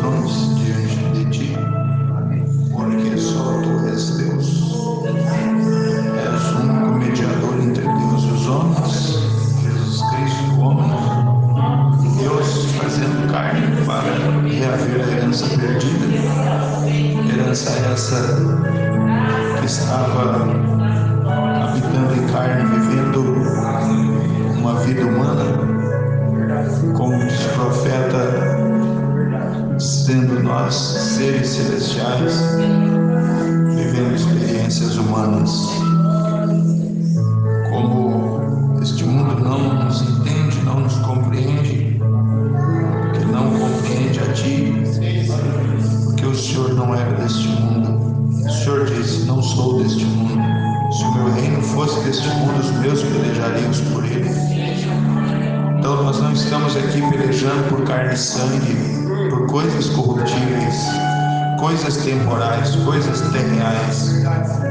prostramos diante de Ti, porque só Tu és Deus. És o único mediador entre Deus e os homens, Jesus Cristo, homem, Deus fazendo carne para reaver a herança perdida, herança essa que estava habitando em carne, vivendo uma vida humana, como diz o profeta, sendo nós seres celestiais, vivendo experiências humanas. Como este mundo não nos entende, não nos compreende, porque não compreende a Ti, porque o Senhor não era deste mundo. O Senhor disse: não sou deste mundo. Se o meu reino fosse deste mundo, os meus pelejaríamos por ele. Então nós não estamos aqui pelejando por carne e sangue, por coisas corruptíveis, coisas temporais, coisas terrenais.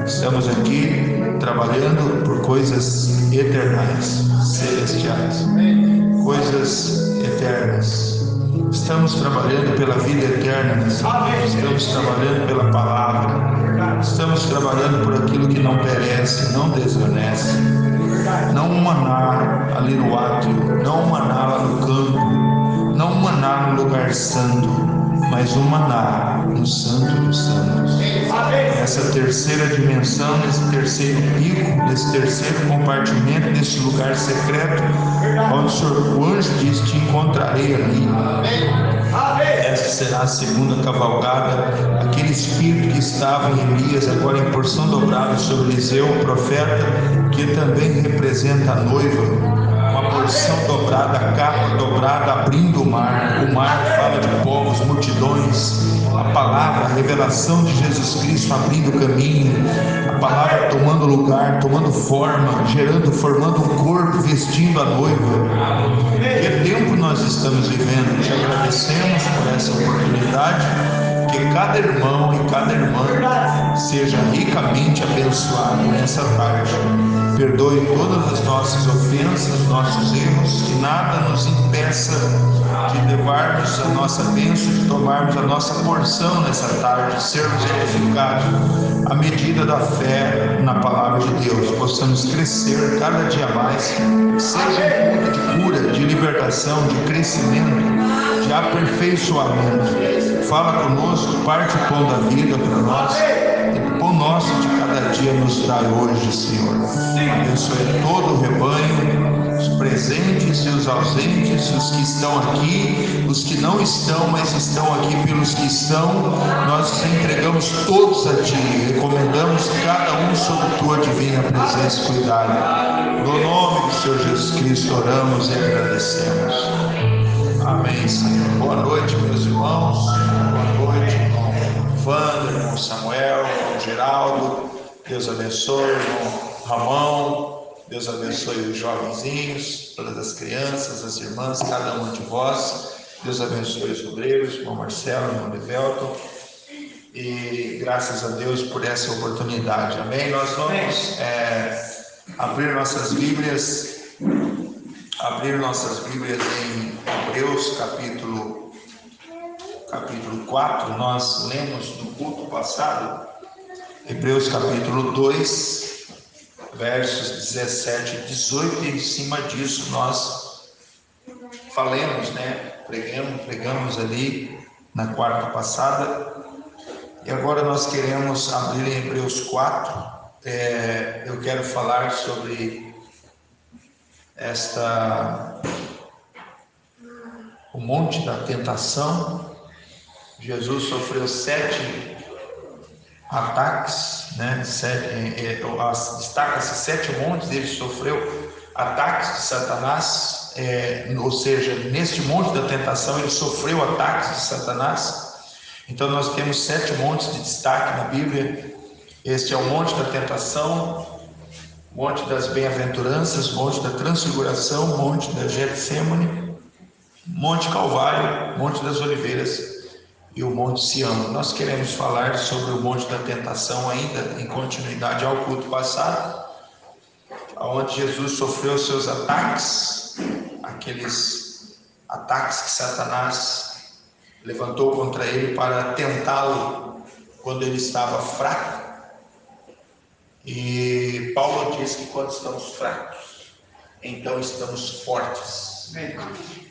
Estamos aqui trabalhando por coisas eternais, celestiais, coisas eternas. Estamos trabalhando pela vida eterna, estamos trabalhando pela palavra, estamos trabalhando por aquilo que não perece, não desvanece. Não um maná ali no átrio, não um maná lá no campo, não um maná no lugar santo, mas um maná no Santo dos Santos. Nessa terceira dimensão, nesse terceiro pico, nesse terceiro compartimento, nesse lugar secreto, onde o anjo diz: te encontrarei ali. Essa será a segunda cavalgada, aquele espírito que estava em Elias, agora em porção dobrada sobre Eliseu, o profeta, que também representa a noiva, uma porção dobrada, a capa dobrada, abrindo o mar fala de povos, multidões, a palavra, a revelação de Jesus Cristo abrindo o caminho, a palavra tomando lugar, tomando forma, formando um corpo, vestindo a noiva. Que tempo nós estamos vivendo? Te agradecemos por essa oportunidade, que cada irmão e cada irmã seja ricamente abençoado nessa tarde. Perdoe todas as nossas ofensas, nossos erros, que nada nos impeça de levarmos a nossa bênção, de tomarmos a nossa porção nessa tarde, sermos edificados à medida da fé na palavra de Deus, possamos crescer cada dia mais, seja em culto de cura, de libertação, de crescimento, de aperfeiçoamento. Fala conosco, parte o pão da vida para nós, e o pão nosso de cada dia nos dá hoje, Senhor. Abençoe todo o rebanho, os presentes e os ausentes, os que estão aqui, os que não estão, mas estão aqui pelos que estão. Nós os entregamos todos a Ti, recomendamos cada um sob Tua divina presença e cuidado. No nome do Senhor Jesus Cristo oramos e agradecemos. Amém, Senhor. Boa noite, meus irmãos. Boa noite, irmão Wander, irmão Samuel, irmão Geraldo. Deus abençoe, irmão Ramão. Deus abençoe os jovenzinhos, todas as crianças, as irmãs, cada uma de vós. Deus abençoe os obreiros, irmão Marcelo, irmão Develton. E graças a Deus por essa oportunidade. Amém? Nós vamos abrir nossas Bíblias em Hebreus capítulo 4. Nós lemos no culto passado Hebreus capítulo 2, versos 17 e 18, e em cima disso nós falamos, pregamos ali na quarta passada, e agora nós queremos abrir em Hebreus 4. Eu quero falar sobre o monte da tentação. Jesus sofreu 7 ataques, destaca-se 7 montes. Ele sofreu ataques de Satanás, ou seja, neste monte da tentação ele sofreu ataques de Satanás. Então nós temos 7 montes de destaque na Bíblia. Este é o monte da tentação, monte das bem-aventuranças, monte da transfiguração, monte da Getsemane, monte Calvário, monte das oliveiras e o monte Sião. Nós queremos falar sobre o monte da tentação ainda, em continuidade ao culto passado, onde Jesus sofreu seus ataques, aqueles ataques que Satanás levantou contra ele para tentá-lo quando ele estava fraco. E Paulo diz que quando estamos fracos, então estamos fortes.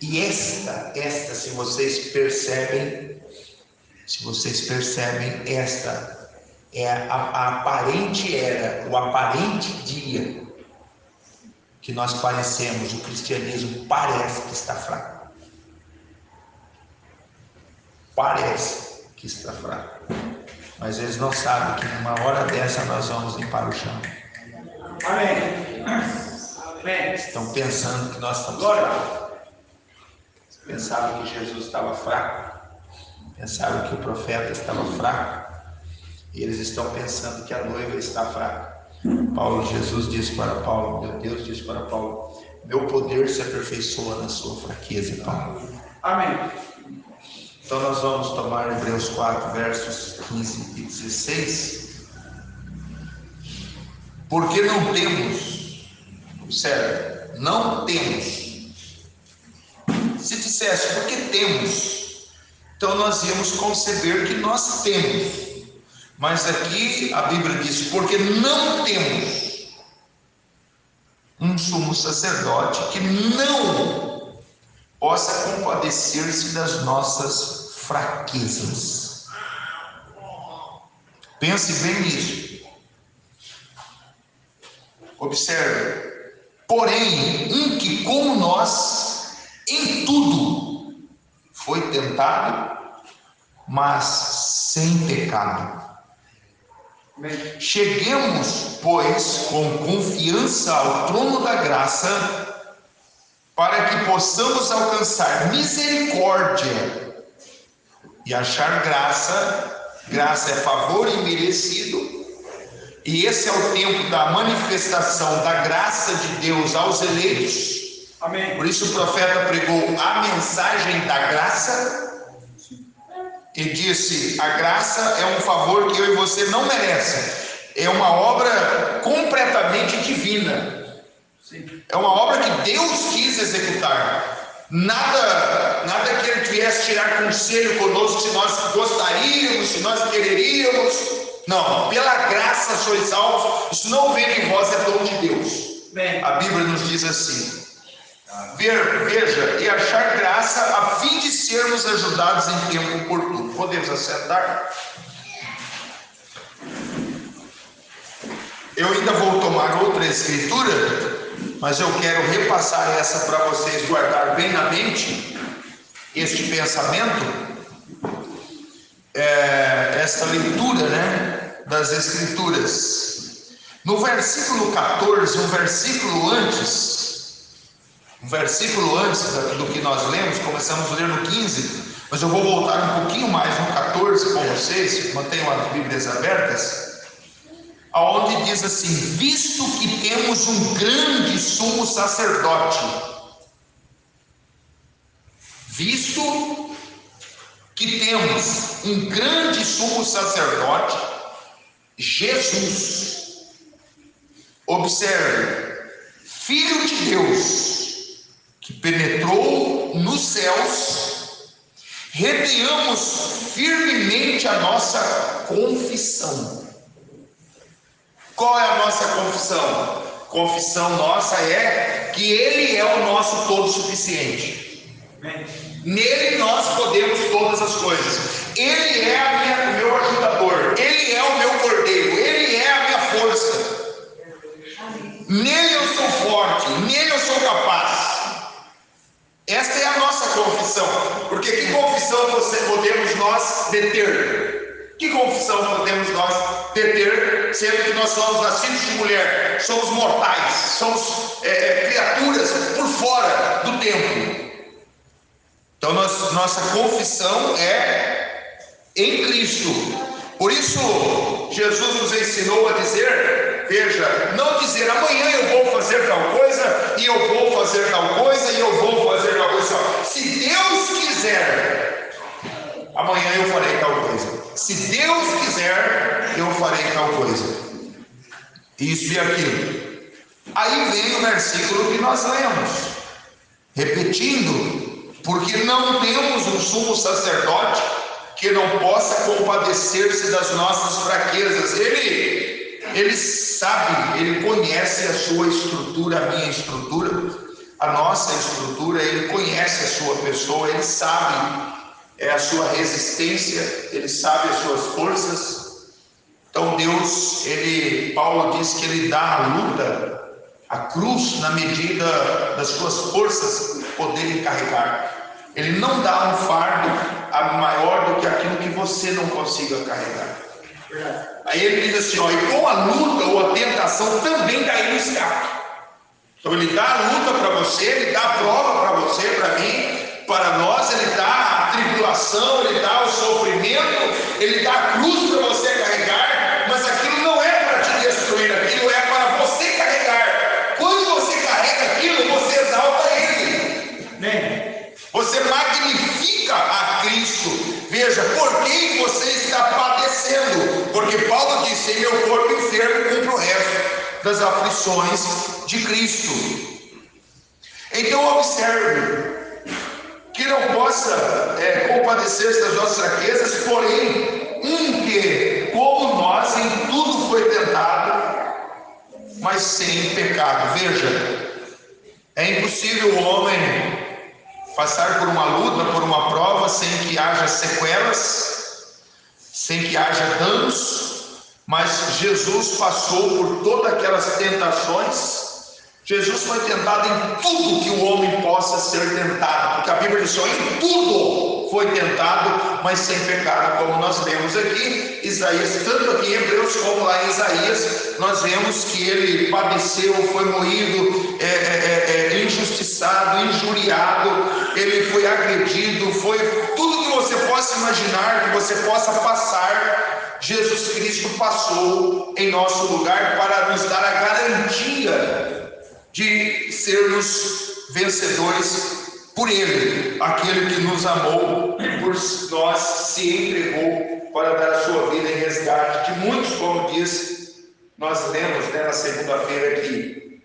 E esta, se vocês percebem, esta é a aparente era, o aparente dia que nós parecemos, o cristianismo parece que está fraco. Parece que está fraco. Mas eles não sabem que numa hora dessa nós vamos limpar o chão. Amém. Estão pensando que nós estamos fracos. Pensavam que Jesus estava fraco. Pensaram que o profeta estava fraco. E eles estão pensando que a noiva está fraca. Jesus disse para Paulo, meu Deus disse para Paulo, meu poder se aperfeiçoa na sua fraqueza, Paulo. Amém. Então nós vamos tomar Hebreus 4, versos 15 e 16. Porque não temos, observe, não temos. Se dissesse porque temos, então nós íamos conceber que nós temos. Mas aqui a Bíblia diz, porque não temos um sumo sacerdote que não possa compadecer-se das nossas fraquezas. Pense bem nisso. Observe. Porém, um que como nós, em tudo, foi tentado, mas sem pecado. Cheguemos, pois, com confiança ao trono da graça, para que possamos alcançar misericórdia e achar graça. Graça é favor imerecido, e esse é o tempo da manifestação da graça de Deus aos eleitos. Amém. Por isso o profeta pregou a mensagem da graça. E disse, a graça é um favor que eu e você não merecem. É uma obra completamente divina. É uma obra que Deus quis executar. Nada que Ele viesse tirar conselho conosco, se nós gostaríamos, se nós quereríamos. Não, pela graça sois salvos. Isso não vem de vós, é dom de Deus. A Bíblia nos diz assim. Veja, e achar graça a fim de sermos ajudados em tempo oportuno. Podemos assentar? Eu ainda vou tomar outra escritura, mas eu quero repassar essa para vocês guardar bem na mente este pensamento, esta leitura, das escrituras. No versículo 14, um versículo antes do que nós lemos, começamos a ler no 15, mas eu vou voltar um pouquinho mais no 14 com vocês, mantenham as Bíblias abertas, aonde diz assim, visto que temos um grande sumo sacerdote, visto que temos um grande sumo sacerdote, Jesus, observe, Filho de Deus, que penetrou nos céus, retenhamos firmemente a nossa confissão. Qual é a nossa confissão? Confissão nossa é que Ele é o nosso todo suficiente. Nele nós podemos todas as coisas. Ele é o meu ajudador, Ele é o meu cordeiro, Ele é a minha força. Nele eu sou forte, nele eu sou capaz. Esta é a nossa confissão. Porque que confissão podemos nós deter? Que confissão podemos nós deter, sendo que nós somos nascidos de mulher, somos mortais, somos criaturas por fora do tempo. Então nossa confissão é em Cristo. Por isso Jesus nos ensinou a dizer, veja, não dizer amanhã eu vou fazer tal coisa, e eu vou fazer tal coisa, e eu vou fazer tal coisa. Se Deus quiser, amanhã eu farei tal coisa. Se Deus quiser, eu farei tal coisa. Isso e aquilo. Aí vem o versículo que nós lemos, repetindo porque não temos um sumo sacerdote que não possa compadecer-se das nossas fraquezas. Ele sabe, ele conhece a sua estrutura, a minha estrutura, a nossa estrutura. Ele conhece a sua pessoa, ele sabe a sua resistência, ele sabe as suas forças. Então Deus, Paulo diz que ele dá a luta, a cruz, na medida das suas forças poderem carregar. Ele não dá um fardo maior do que aquilo que você não consiga carregar. Aí ele diz assim, e com a luta ou a tentação também dá ele o escape. Então ele dá a luta para você, ele dá a prova para você, para mim, para nós, ele dá a tribulação, ele dá o sofrimento, ele dá a cruz para você carregar, mas aquilo não é para te destruir, aquilo é para você carregar. Quando você carrega aquilo, você exalta ele. Você magnifica a Cristo. Veja, por que você está padecendo? Porque Paulo disse, em meu corpo enfermo cumpro o resto das aflições de Cristo. Então observe, que não possa compadecer-se das nossas fraquezas, porém, que, como nós, em tudo foi tentado, mas sem pecado. Veja, é impossível o homem passar por uma luta, por uma prova, sem que haja sequelas, sem que haja danos, mas Jesus passou por todas aquelas tentações. Jesus foi tentado em tudo que o homem possa ser tentado, porque a Bíblia diz, em tudo foi tentado, mas sem pecado, como nós lemos aqui, Isaías, tanto aqui em Hebreus como lá em Isaías, nós vemos que ele padeceu, foi moído, injustiçado, injuriado, ele foi agredido, foi tudo que você possa imaginar, que você possa passar, Jesus Cristo passou em nosso lugar para nos dar a garantia de sermos vencedores por Ele, aquele que nos amou, por nós se entregou para dar a sua vida em resgate de muitos, como diz, nós lemos na segunda-feira aqui.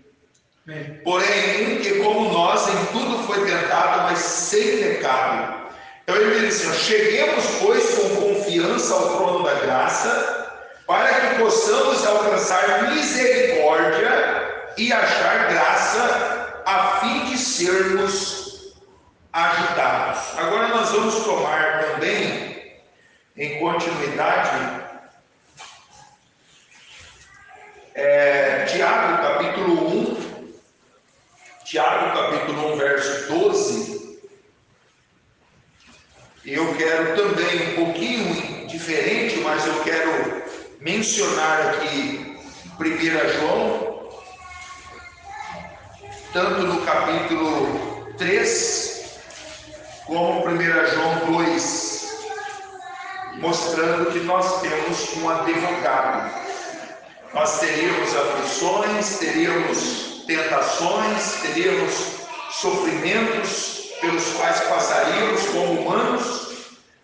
Porém, que como nós em tudo foi tentado, mas sem pecado. Então ele diz assim, cheguemos pois com confiança ao trono da graça, para que possamos alcançar misericórdia e achar graça, a fim de sermos ajudados. Agora nós vamos tomar também, em continuidade, Tiago capítulo 1, verso 12. Eu quero também um pouquinho diferente, mas eu quero mencionar aqui 1 João, tanto no capítulo 3, como 1 João 2, mostrando que nós temos um advogado. Nós teríamos aflições, teríamos tentações, teríamos sofrimentos pelos quais passaríamos como humanos,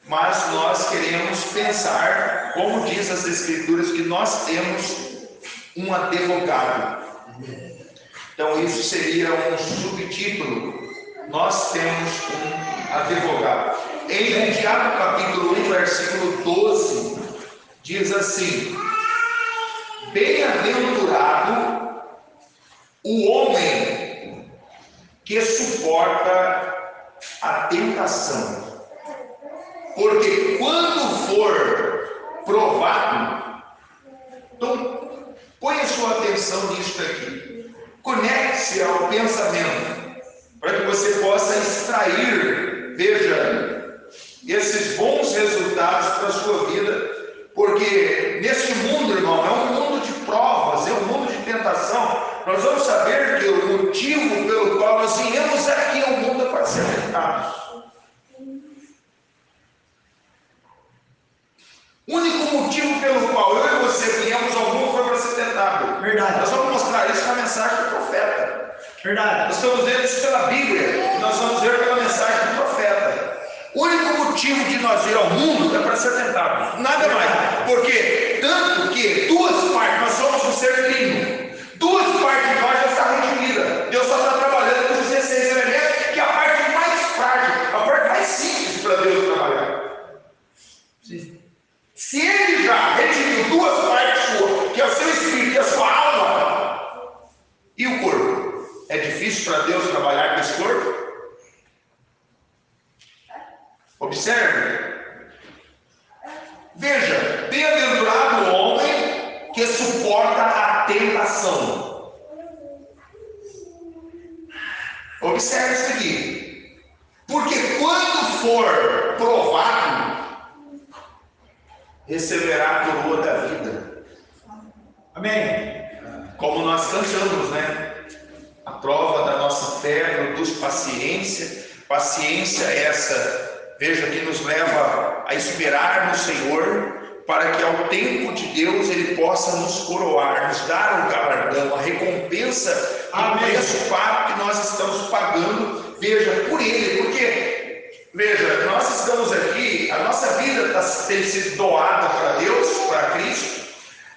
mas nós queremos pensar, como diz as Escrituras, que nós temos um advogado. Então isso seria um subtítulo, nós temos um advogado. Em Tiago capítulo 1, versículo 12, diz assim, bem-aventurado o homem que suporta a tentação, porque quando for provado, então põe a sua atenção nisso aqui. Conecte-se ao pensamento, para que você possa extrair, veja, esses bons resultados para a sua vida, porque neste mundo, irmão, é um mundo de provas, é um mundo de tentação. Nós vamos saber que o motivo pelo qual nós viemos aqui ao mundo é para ser tentados. O único motivo pelo qual eu e você viemos ao mundo foi para ser tentado. Verdade. Nós vamos mostrar isso na mensagem do profeta. Verdade. Nós estamos vendo isso pela Bíblia, nós vamos ver pela mensagem do profeta. O único motivo de nós vir ao mundo é para ser tentados, nada mais. Porque tanto que duas partes, nós somos um ser trino, duas partes de nós já está redimida. Deus só está trabalhando com os 16 elementos, que é a parte mais frágil, Sim. Se ele já redimiu duas partes suas, que é o seu espírito e a sua alma, e o corpo? É difícil para Deus trabalhar com esse corpo? Observe. Veja, bem-aventurado o homem que suporta a tentação. Observe isso aqui. Porque quando for provado, receberá a coroa da vida. Amém. Como nós cantamos, né? A prova da nossa fé produz paciência. Paciência essa, veja, que nos leva a esperar no Senhor, para que ao tempo de Deus Ele possa nos coroar, nos dar um galardão, a recompensa do preço pago que nós estamos pagando, veja, por Ele. Porque, veja, nós estamos aqui, a nossa vida tem sido doada para Deus, para Cristo.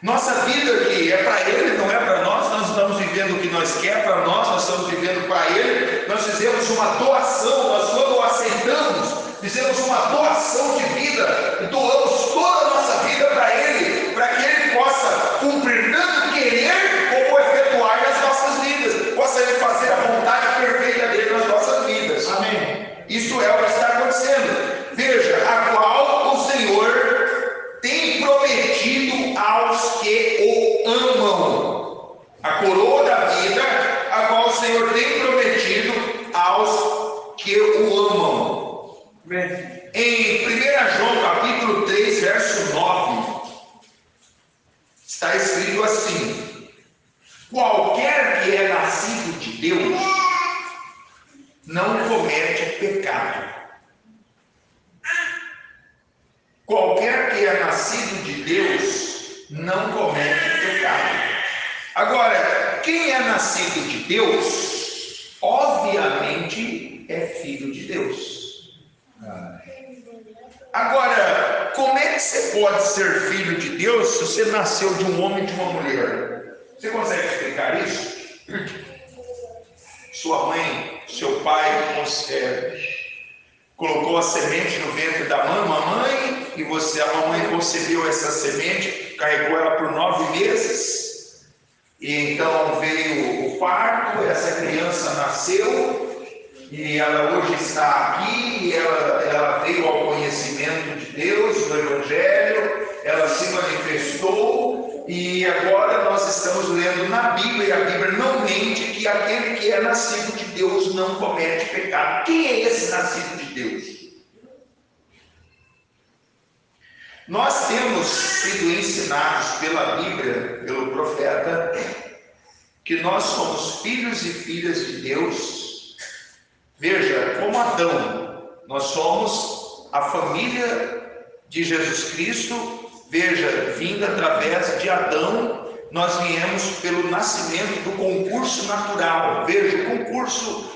Nossa vida aqui é para Ele, não é para nós. Nós estamos vivendo o que nós queremos para nós estamos vivendo para Ele. Nós fizemos uma doação, nós quando o aceitamos, fizemos uma doação de vida, doamos toda a nossa vida para Ele, para que Ele possa cumprir tanto querer como efetuar nas nossas vidas, possa Ele fazer a vontade perfeita dele nas nossas vidas. Amém. Isso é o que está acontecendo. Veja, a qual o Senhor tem prometido aos que o amam. A coroa da vida, a qual o Senhor tem prometido aos que o amam. Amém. Em 1 João capítulo 3, verso 9, está escrito assim: qualquer que é nascido de Deus não comete pecado. Qualquer que é nascido de Deus não comete pecado. Agora, quem é nascido de Deus, obviamente é filho de Deus. Agora, como é que você pode ser filho de Deus se você nasceu de um homem e de uma mulher? Você consegue explicar isso? Sua mãe, seu pai, colocou a semente no ventre da mamãe, e a mamãe concebeu essa semente, carregou ela por 9 meses, e então veio o parto, essa criança nasceu, e ela hoje está aqui, e ela veio ao conhecimento de Deus, do Evangelho, ela se manifestou, e agora nós estamos lendo na Bíblia, e a Bíblia não mente que aquele que é nascido de Deus não comete pecado. Quem é esse nascido de Deus? Nós temos sido ensinados pela Bíblia, pelo profeta, que nós somos filhos e filhas de Deus. Veja, como Adão, nós somos a família de Jesus Cristo. Veja, vinda através de Adão, nós viemos pelo nascimento do concurso natural. Veja, o concurso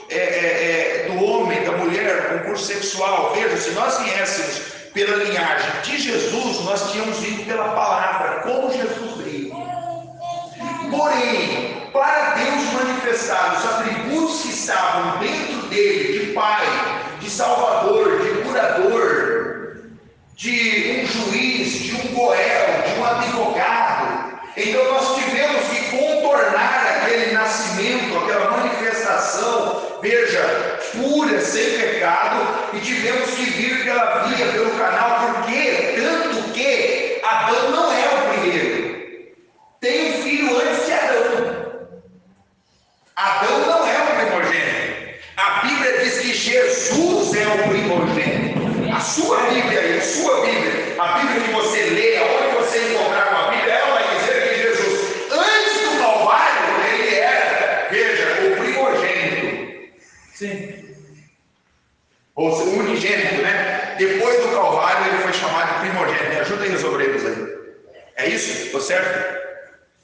do homem, da mulher, o concurso sexual. Veja, se nós viéssemos pela linhagem de Jesus, nós tínhamos vindo pela palavra, como Jesus veio. Porém, para Deus manifestar os atributos que estavam dentro dele, de Pai, de Salvador, de curador, de um juiz, de um goel, de um advogado, então nós tivemos que contornar aquele nascimento, aquela manifestação, veja, pura, sem pecado, e tivemos que vir pela via, pelo canal. Por quê? Tanto que Adão não é o primeiro, tem um filho antes de Adão. Adão não é o primogênito. A Bíblia diz que Jesus é o primogênito. A sua Bíblia, a Bíblia que você lê, aonde você encontrar uma Bíblia, ela vai dizer que Jesus, antes do Calvário, ele era, veja, o primogênito. Sim. Ou seja, o unigênito, né? Depois do Calvário, ele foi chamado de primogênito. Me ajuda aí os obreiros aí. É isso? Estou certo?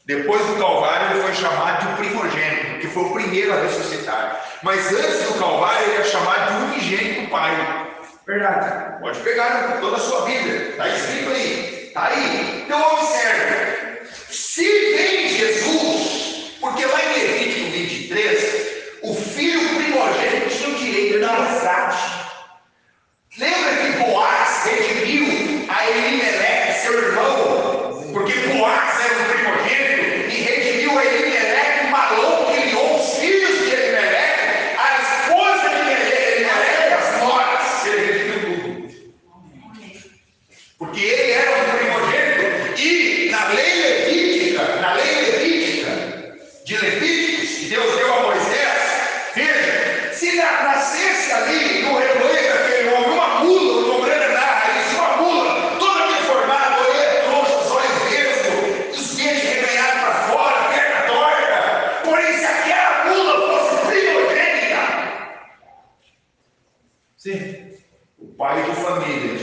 Depois do Calvário, ele foi chamado de primogênito, que foi o primeiro a ressuscitar. Mas antes do Calvário, ele é chamado de unigênito Pai. Verdade. Pode pegar toda a sua Bíblia, está escrito aí, está aí. Então observe, se vem Jesus, porque lá em Levítico 23, o filho primogênito tinha o direito da resgate. Lembra que Boaz redimiu a porque ele era um primogênito, e na lei levítica de Levíticos, que Deus deu a Moisés, veja, se nascesse ali no rebanho daquele homem uma mula, uma grana, isso, uma mula, toda deformada, orelha troncha, olhos verdes, os dentes reganhados para fora, perna torta, porém se aquela mula fosse primogênita, Sim. o pai de família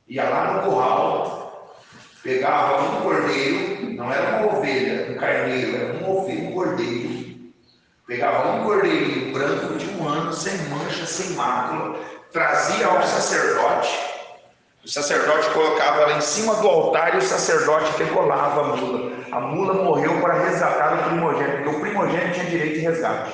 ia lá no curral, pegava um cordeiro, não era uma ovelha, um carneiro, era um cordeiro, pegava um cordeirinho branco de 1 ano, sem mancha, sem mácula, trazia ao sacerdote, o sacerdote colocava ela em cima do altar e o sacerdote degolava a mula morreu para resgatar o primogênito, porque o primogênito tinha direito de resgate.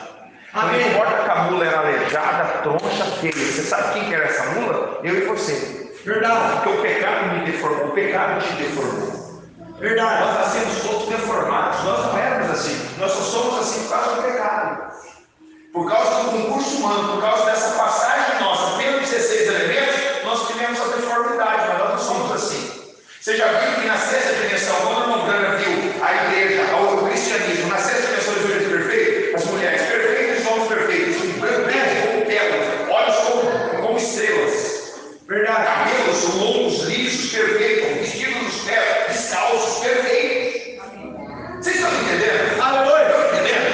Não importa que a mula era aleijada, troncha, feia. Você sabe quem que era essa mula? Eu e você. Verdade. Porque o pecado me deformou, o pecado te deformou. Verdade. Nós nascemos todos deformados, nós não éramos assim, nós só somos assim por causa do pecado. Por causa do concurso humano, por causa dessa passagem nossa pelos 16 elementos, nós tivemos a deformidade, mas nós não somos assim. Você já viu que na sexta dimensão, quando a irmã Brana viu a igreja, o cristianismo, na sexta dimensão dos homens perfeitos, as mulheres perfeitas e homens perfeitos, brancos como pérolas, olhos como estrelas, Verdade. cabelos longos, lisos, perfeitos, vestidos nos pés, descalços, perfeitos. Vocês estão entendendo? Aleluia. Estou entendendo?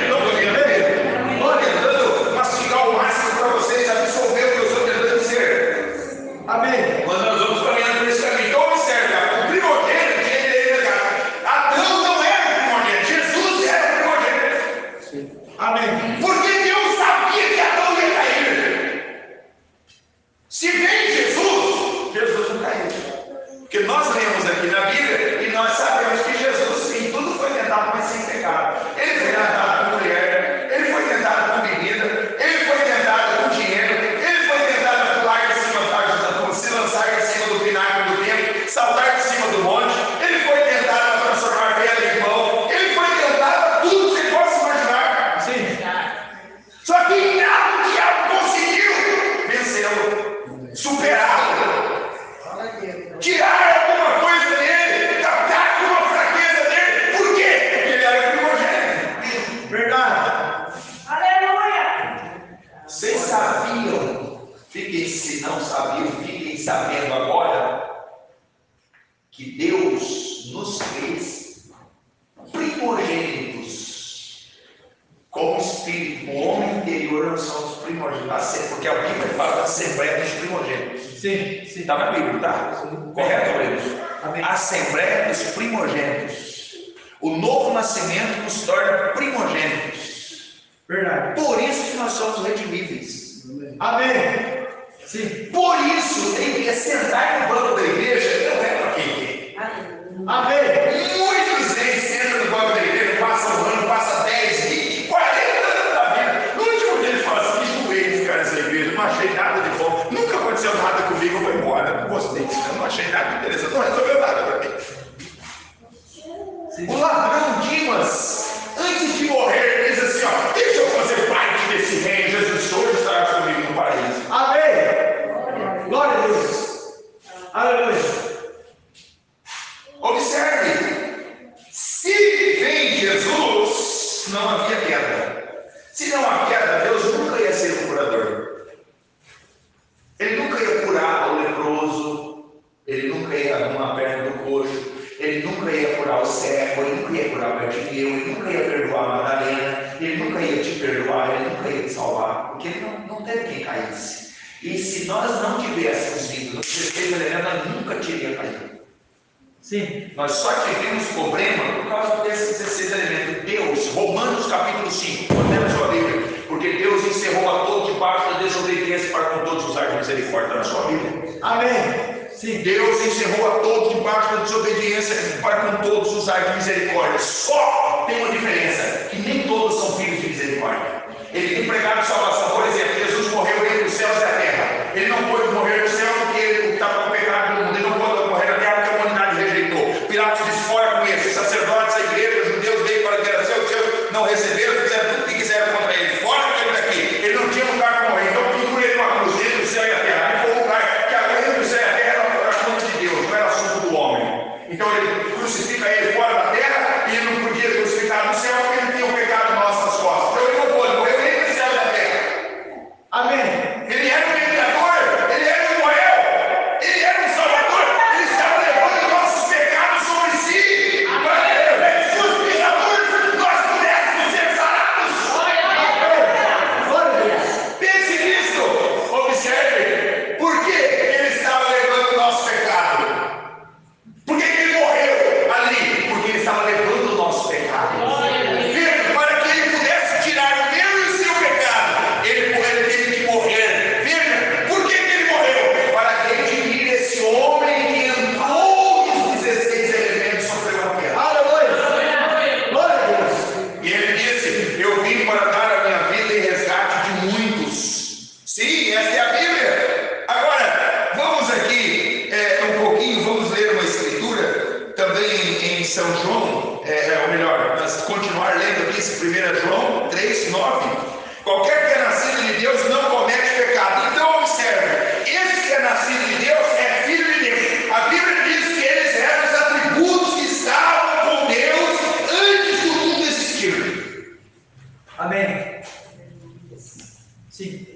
Estou tentando mastigar o máximo para vocês absorver o que eu estou tentando dizer. Amém. Quando nós vamos caminhando por esse caminho, então observe, o primogênito tinha direito de resgate. Adão não era o primogênito, Jesus era o primogênito. Amém. Porque Deus sabia que Adão ia cair. Se vem Jesus não caiu. Porque nós lemos aqui na Bíblia e nós sabemos que Jesus, sim, tudo foi tentado, mas sem pecado. Ele foi tentado com mulher, ele foi tentado com bebida, ele foi tentado com dinheiro, ele foi tentado a pular de cima, se lançar em cima do pináculo do templo, saltar de cima do monte, ele foi tentado a transformar pedra em pão, ele foi tentado a tudo que você possa imaginar. Sim. Só que nada o diabo conseguiu vencê-lo, superá-lo, tirar alguma coisa dele, captar alguma fraqueza dele. Por quê? Porque ele era primogênito. Verdade. Aleluia! Vocês sabiam, se não sabiam, fiquem sabendo agora, que Deus nos fez primogênitos. Como espírito, o homem interior não são os primogênitos, porque a Bíblia fala da Assembleia dos Primogênitos. Sim. Está na Bíblia, tá? Correto, Deus? Amém. Assembleia dos primogênitos. O novo nascimento nos torna primogênitos. Verdade. Por isso que nós somos redimíveis. Amém. Sim. Por isso, tem que sentar no banco da igreja, não é para quem? Amém. Muitos deles sentam no banco da igreja, passam um ano, passam 10, 20, 40 anos da vida. No último dia eles falam assim: que joelho ficar nessa igreja, não achei nada de bom, nunca aconteceu nada comigo, eu vou embora, não gostei disso, eu não achei nada interessante, não resolveu nada para mim. O ladrão Dimas, antes de morrer, diz assim: ó, deixa eu fazer parte desse reino, Jesus hoje estará comigo no paraíso. Amém. Glória a Deus. Aleluia. Observe, se vem Jesus, não havia queda. Se não há queda, Deus nunca ia ser um curador. Ele nunca ia curar o leproso, ele nunca ia arrumar a perna do coxo, ele nunca ia curar o cego, ele nunca ia curar o Bartimeu, ele nunca ia perdoar a Madalena, ele nunca ia te perdoar, ele nunca ia te salvar, porque ele não teve quem caísse. E se nós não tivéssemos vindo nos 16 elementos, nós nunca teria caído. Sim. Nós só tivemos problema por causa desses 16 elementos. Deus, Romanos capítulo 5, ordena sua Bíblia, porque Deus encerrou a todos debaixo da desobediência para com todos usar de misericórdia na sua Bíblia. Amém. Sim. Deus encerrou a todos debaixo da desobediência para com todos usar de misericórdia. Só tem uma diferença, que nem todos são filhos de misericórdia. Ele tem pregado salvação. Por exemplo, Jesus morreu entre os céus e a terra. Ele não pôde morrer no céu porque ele estava com o pecado do mundo. Ele não pôde morrer na terra porque a humanidade rejeitou. Pilatos disse: fora com isso. Os sacerdotes, a igreja, os judeus veio para que era seu, os seus não receberam, fizeram tudo o que quiseram contra ele. Fora com ele daqui. Ele não tinha lugar para morrer. Então pendura ele numa cruz entre o céu e a terra. Ele foi um lugar que a entre o céu e a terra era a conta de Deus. crucifica ele fora da terra e ele não podia crucificar no céu porque ele tinha o pecado nosso nas costas. Então ele não pôde, morreu nem no céu e na terra. Amém. Ele era um mediador, ele era um Noel, ele era um salvador, ele estava levando nossos pecados sobre si, para que suas pisaduras nós pudéssemos ser sarados. Glória a Deus. Pense nisso, observe, por que ele estava levando o nosso pecado? Por que ele morreu ali? Porque ele estava levando o nosso pecado. Veja, para que ele pudesse tirar o meu e o seu pecado, ele teve que morrer. Veja, por que ele morreu? Para redimir esse homem que entrou nos 16 elementos sofreu a queda. Aleluia. Glória a Deus. E ele disse: eu vim para dar a minha vida em resgate de muitos. Sim, essa é a Bíblia. Agora, vamos aqui um pouquinho, vamos ler uma escritura também em São João, ou melhor, continuar lendo aqui esse 1 João 3:9. Qualquer que é nascido de Deus não comete pecado. Então observe, esse que é nascido de Deus é filho de Deus. A Bíblia diz que eles eram os atributos que estavam com Deus antes do mundo existir. Amém. Sim.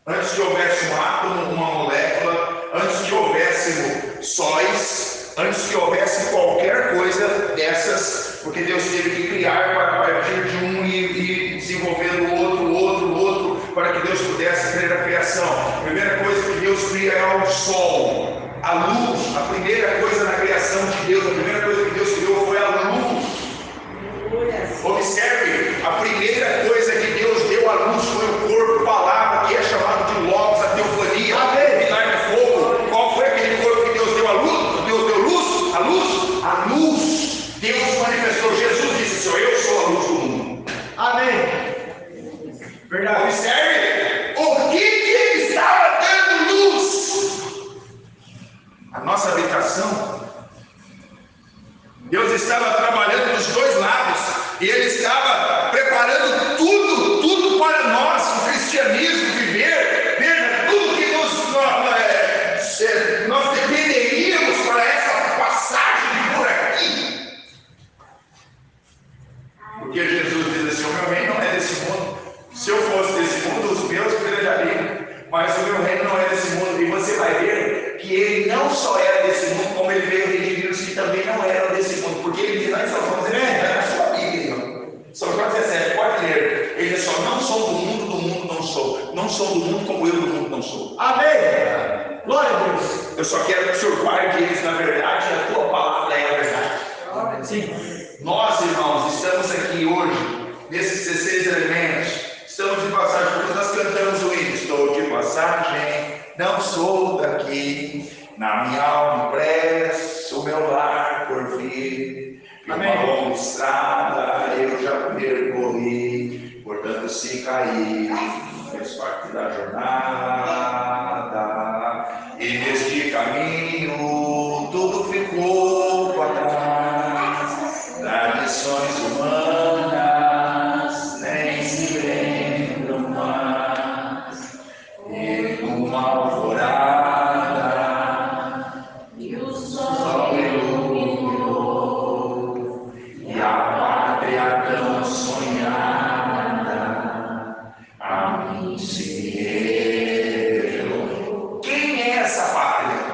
Antes que houvesse um átomo, uma molécula, antes que houvesse sóis, antes que houvesse qualquer coisa dessas, porque Deus teve que criar para partir de um e desenvolvendo o outro, para que Deus pudesse criar a criação. A primeira coisa que Deus cria é o sol, a luz. A primeira coisa na criação de Deus, a primeira coisa que Deus criou foi a luz. Observe, a primeira coisa que Deus deu à luz foi o corpo, palavra, que é chamado de Logos, a teofania, o pilar de fogo. Qual foi aquele corpo que Deus deu à luz? Deus deu luz? A luz. Deus manifestou. Jesus disse: eu sou a luz do mundo. Amém. Verdade. Observe, o que ele estava dando luz? A nossa habitação. Deus estava trabalhando dos dois lados e Ele estava preparando tudo para nós, o cristianismo, viver. Veja, tudo que nós dependeríamos para essa passagem por aqui. Porque Jesus diz assim: o meu reino não é desse mundo. Se eu fosse desse mundo, os meus grandariam, mas o meu reino não é desse mundo. E você vai ver que ele não só era desse mundo, como ele veio redimir os que também não eram desse mundo. Porque ele diz lá em São João 17, na sua Bíblia, irmão. São João 17, pode ler. Ele diz só: não sou do mundo não sou. Não sou do mundo como eu do mundo não sou. Amém. Glória a Deus. Eu só quero que o Senhor guarde eles na verdade, e a tua palavra é a verdade. Sim. Nós, irmãos, estamos aqui hoje, nesses 16 elementos, estamos de passagem, porque nós cantamos o hino: estou de passagem, não sou daqui, na minha alma impresso o meu lar por vir. Uma longa estrada eu já percorri, portanto se cair, fez parte da jornada. E neste caminho tudo ficou para trás, tradições humanas nem se lembram mais. E numa alvorada e o sol iluminou, e a pátria tão sonhada a mim se revelou. Quem é essa pátria?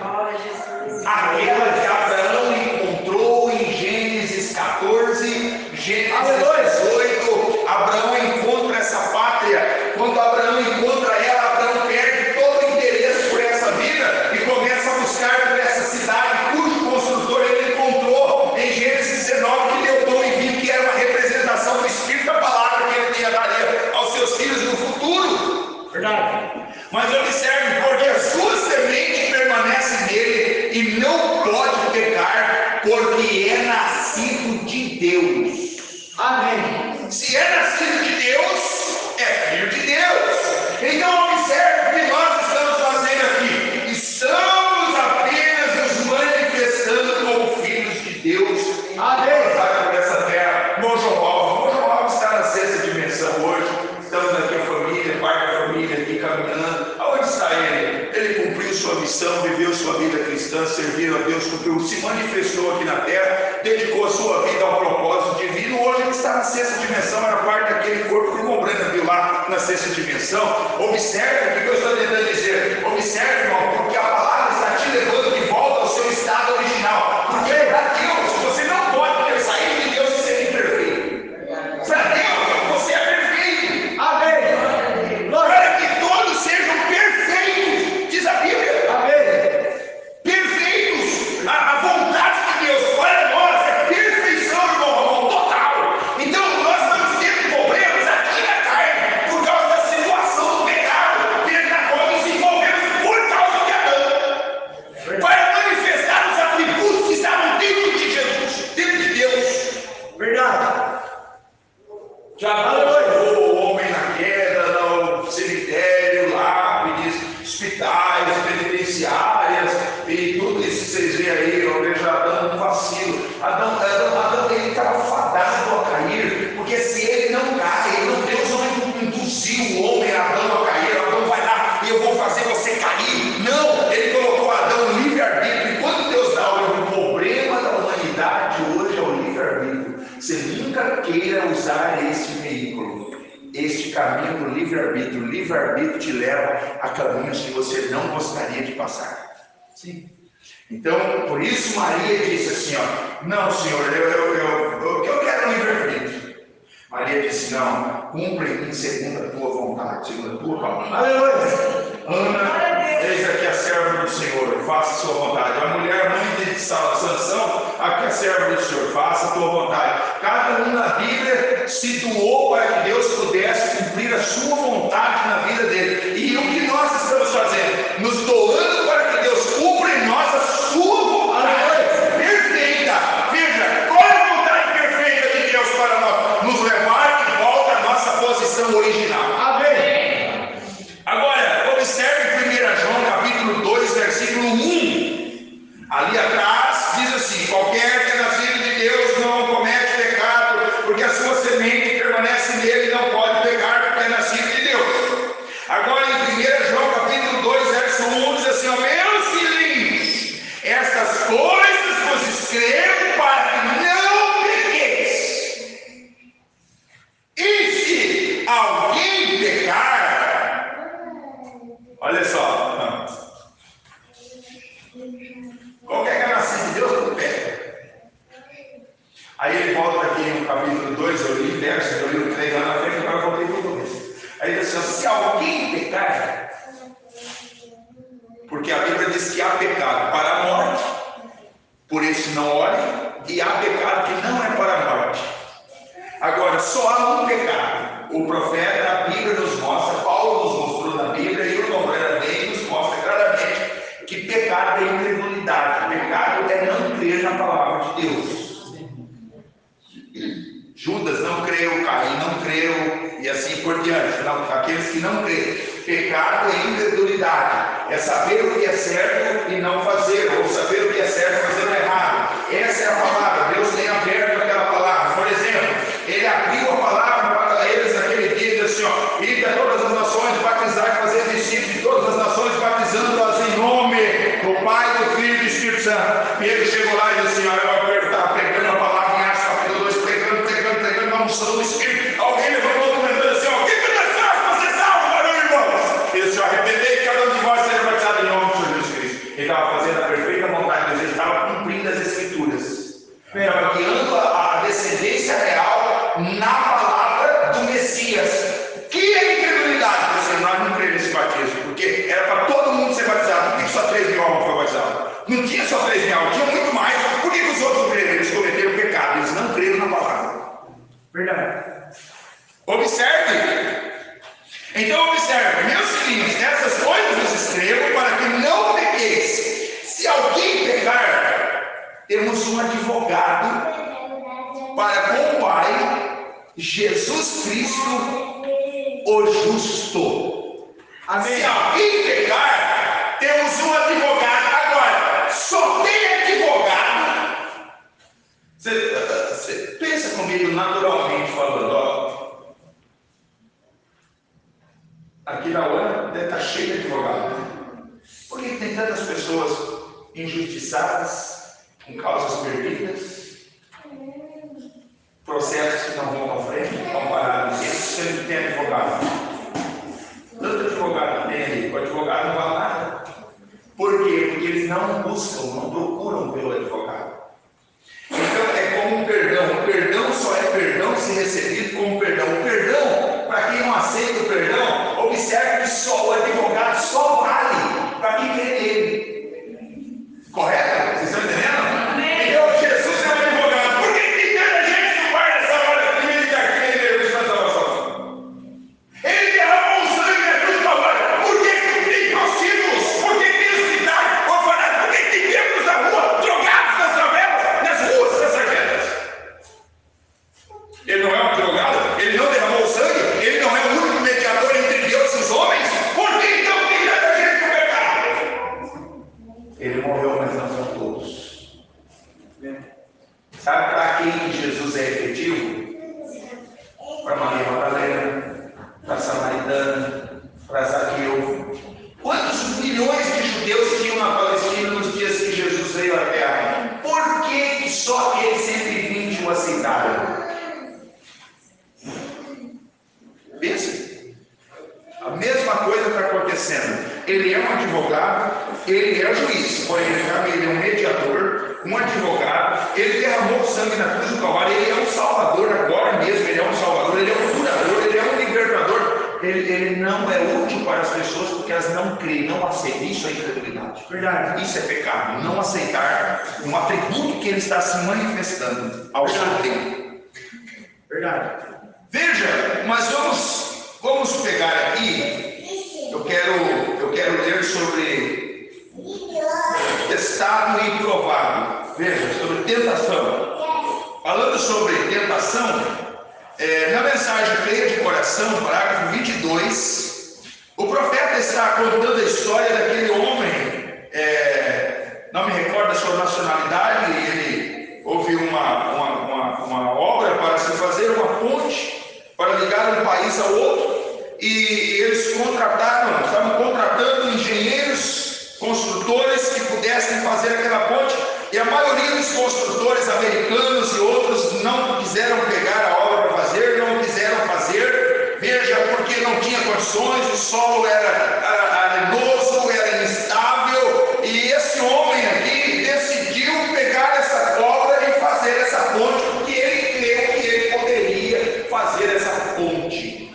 Aquela que Abraão encontrou em Gênesis 14, Gênesis 18. Abraão encontra essa pátria. Quando Abraão encontra ela, Abraão perde todo o interesse por essa vida e começa a buscar por essa cidade cujo construtor ele encontrou em Gênesis 19, que deu pão e vinho, que era uma representação do Espírito da palavra que ele tinha daria aos seus filhos no futuro. Verdade. Mas observe, porque a sua semente permanece nele e não pode pecar, porque é nascido de Deus. Amém. Se é nascido de Deus, é filho de Deus. Então observe o que nós estamos fazendo aqui. Estamos apenas nos manifestando como filhos de Deus. Amém. Por essa terra. Irmão João Paulo está na sexta dimensão hoje. Estamos aqui a família, pai da família aqui caminhando. Aonde está ele? Ele cumpriu sua missão, viveu sua vida cristã, serviu a Deus, cumpriu, se manifestou aqui na terra. dedicou a sua vida ao propósito divino, hoje ele está na sexta dimensão, era parte daquele corpo que o irmão Brenda viu lá na sexta dimensão. Observe o que eu estou tentando dizer. Observe, irmão, porque a palavra está te levando de volta ao seu estado original. Porque para Deus, você não pode ter saído de Deus e ser imperfeito. Para Deus, você é perfeito. Amém. Glória. Para que todos sejam perfeitos, diz a Bíblia. Amém. Perfeitos. A vontade de Deus para nós é perfeição, irmão, total. Então nós estamos tendo problemas aqui na carne por causa da situação do pecado na qual nos envolvemos por causa de Adão. Para manifestar os atributos que estavam dentro de Jesus, dentro de Deus. Verdade. Já colocou o homem na queda, no cemitério, lápides, hospitais, penitenciárias e tudo isso que vocês veem aí. Eu vejo Adão um vacilo. Adão ele estava fadado a cair, porque se ele não cai, Deus não induziu o homem Adão a cair. Adão vai lá e eu vou fazer você cair. Não, ele colocou Adão no livre-arbítrio. E quando Deus dá o problema da humanidade hoje é o livre-arbítrio. Você nunca queira usar este veículo, este caminho do livre-arbítrio. O livre-arbítrio te leva a caminhos que você não gostaria de passar. Sim. Então, por isso Maria disse assim, ó, não, Senhor, eu quero livre-arbítrio. Maria disse, não, cumpre em mim segundo a tua vontade, segundo a tua palavra. Aleluia. Ana, eis aqui a serva do Senhor, faça a sua vontade. A mulher, mãe de Sansão, aqui a serva do Senhor, faça a tua vontade. Cada um na Bíblia se doou para que Deus pudesse cumprir a sua vontade na vida dele. E o que nós estamos fazendo? Nos doando para que Deus cumpra em nós a sua vontade perfeita. Veja, qual é a vontade perfeita de Deus para nós? Nos levar de volta à nossa posição original. Amém. Agora, observe 1 João capítulo 2, versículo 1. Ali atrás diz assim: qualquer que é nascido de Deus não comete pecado, porque a sua semente permanece nele e não pode pecar, porque é nascido de Deus. Agora em 1 João capítulo 2, verso 1 diz assim: ó, meus filhinhos, estas coisas vos escrevo para que não pequeis. E se alguém pecar, olha só, qualquer que é nascido de Deus não peca. Aí ele volta aqui no capítulo 2, eu li verso, eu li o 3 lá na frente, agora eu voltei para o começo. Aí ele diz assim: se alguém pecar, porque a Bíblia diz que há pecado para a morte, por isso não ore, e há pecado que não é para a morte. Agora, só há um pecado. O profeta, a Bíblia nos mostra, Paulo nos mostrou na Bíblia, e o irmão também nos mostra claramente que pecado é incredulidade. Pecado é não crer na palavra de Deus. Judas não creu, Caim não creu, e assim por diante. Não, aqueles que não creem. Pecado é incredulidade. É saber o que é certo e não fazer, ou saber o que é certo e fazer o errado. Essa é a palavra. Deus tem aberto aquela palavra. Por exemplo, ele abriu a palavra para eles naquele dia e disse assim: ó, ide a todas as nações, batizar e fazer discípulos de todas as nações, batizando-as em nome do Pai, do Filho e do Espírito Santo. E ele chegou lá e disse assim: ó, eu estava pregando a palavra em Atos capítulo 2, pregando na unção do Espírito. Alguém levantou comentando assim: ó, o que é necessário para ser salvo, meu irmão? Ele disse: arrependei, cada um de vós seja batizado em nome do Senhor Jesus Cristo. Ele estava fazendo a perfeita vontade de Deus, ele estava cumprindo as Escrituras. Estava guiando a descendência real na palavra do Messias. Que é incredulidade? Nós não cremos nesse batismo, porque era para todo mundo ser batizado. Por que só 3 mil almas foram batizadas? Não tinha só 3 mil almas, tinha muito mais. Por que os outros não creram? Eles cometeram pecado, eles não creram na palavra. Verdade. Observe. Então observe, meus filhinhos, essas coisas vos escrevo para que não pequeis. Se alguém pecar, temos um advogado para com o Pai, Jesus Cristo, o justo. Amém. Se alguém pecar, temos um advogado. Agora, só tem advogado. Você pensa comigo naturalmente falando, ó. Aqui na UAN deve estar cheio de advogados. Por que tem tantas pessoas injustiçadas, com causas perdidas? processos que não vão para frente, vão parar no tempo, sempre tem advogado. Tanto advogado tem, o advogado não vai nada. Por quê? Porque eles não buscam, não procuram pelo advogado. Então é como um perdão. O perdão só é perdão se recebido como perdão. O perdão, para quem não aceita o perdão, observe que só o advogado só vale para quem crê nele. Correto? Vocês estão entendendo? Então Jesus é um advogado. Por que tem tanta gente que guarda essa hora de vida aqui na igreja de salvação? Ele derramou o sangue na cruz do Calvário. Por que tem prostíbulos? Por que tem hospitais, orfanatos? Por que tem membros na rua, drogados nas favelas, nas ruas das sargentas? Ele não é um advogado? Ele não derramou o sangue? Ele não é o único mediador entre Deus e os homens? Por que então tem tanta gente no pecado? Ele morreu, mas não são todos. Sabe para quem Jesus é efetivo? Para Maria Madalena, para Samaritana, para Zaqueu. Quantos milhões de judeus tinham na Palestina nos dias que Jesus veio à terra? Por que só aqueles 120 o aceitaram? Pensa. A mesma coisa está acontecendo. Ele é um advogado, ele é juiz, porém ele é um mediador, um advogado, ele derramou sangue na cruz do Calvário, ele é um salvador agora mesmo, ele é um salvador, ele é um curador, ele é um libertador. Ele não é útil para as pessoas porque elas não creem, não aceitam. Isso é incredulidade. Verdade. Isso é pecado. Não aceitar um atributo que ele está se manifestando ao seu tempo. Verdade. Veja, mas vamos pegar aqui. Eu quero ler sobre testado e provado. Veja, sobre tentação. Falando sobre tentação, na mensagem Creia de Coração, parágrafo 22, o profeta está contando a história daquele homem, não me recordo a sua nacionalidade, ele houve uma obra para se fazer uma ponte para ligar um país ao outro, e eles estavam contratando engenheiros, construtores que pudessem fazer aquela ponte, e a maioria dos construtores americanos e outros não quiseram pegar a obra para fazer, não quiseram fazer, veja, porque não tinha condições, o solo era arenoso, era instável, e esse homem aqui decidiu pegar essa obra e fazer essa ponte, porque ele creu que ele poderia fazer essa ponte.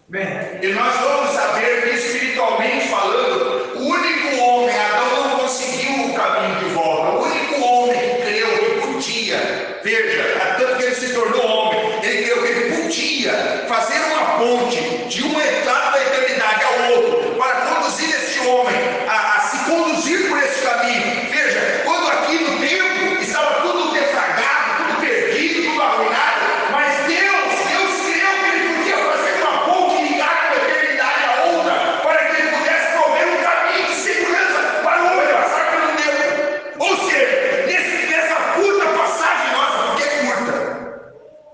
Bem, e nós vamos saber que espiritualmente falando, o único homem, Adão, não conseguiu o caminho de volta. O único homem que creu que podia, veja, tanto que ele se tornou homem, ele creu que ele podia fazer uma ponte de uma etapa da eternidade ao outro, para conduzir este homem a se conduzir por esse caminho. Veja, quando aqui no tempo estava tudo defragado, tudo perdido, tudo arruinado, mas Deus creu que ele podia fazer uma ponte e ligar uma eternidade a outra, para que ele pudesse prover um caminho de segurança para o homem passar pelo tempo. Ou seja, nessa curta passagem nossa, porque é curta.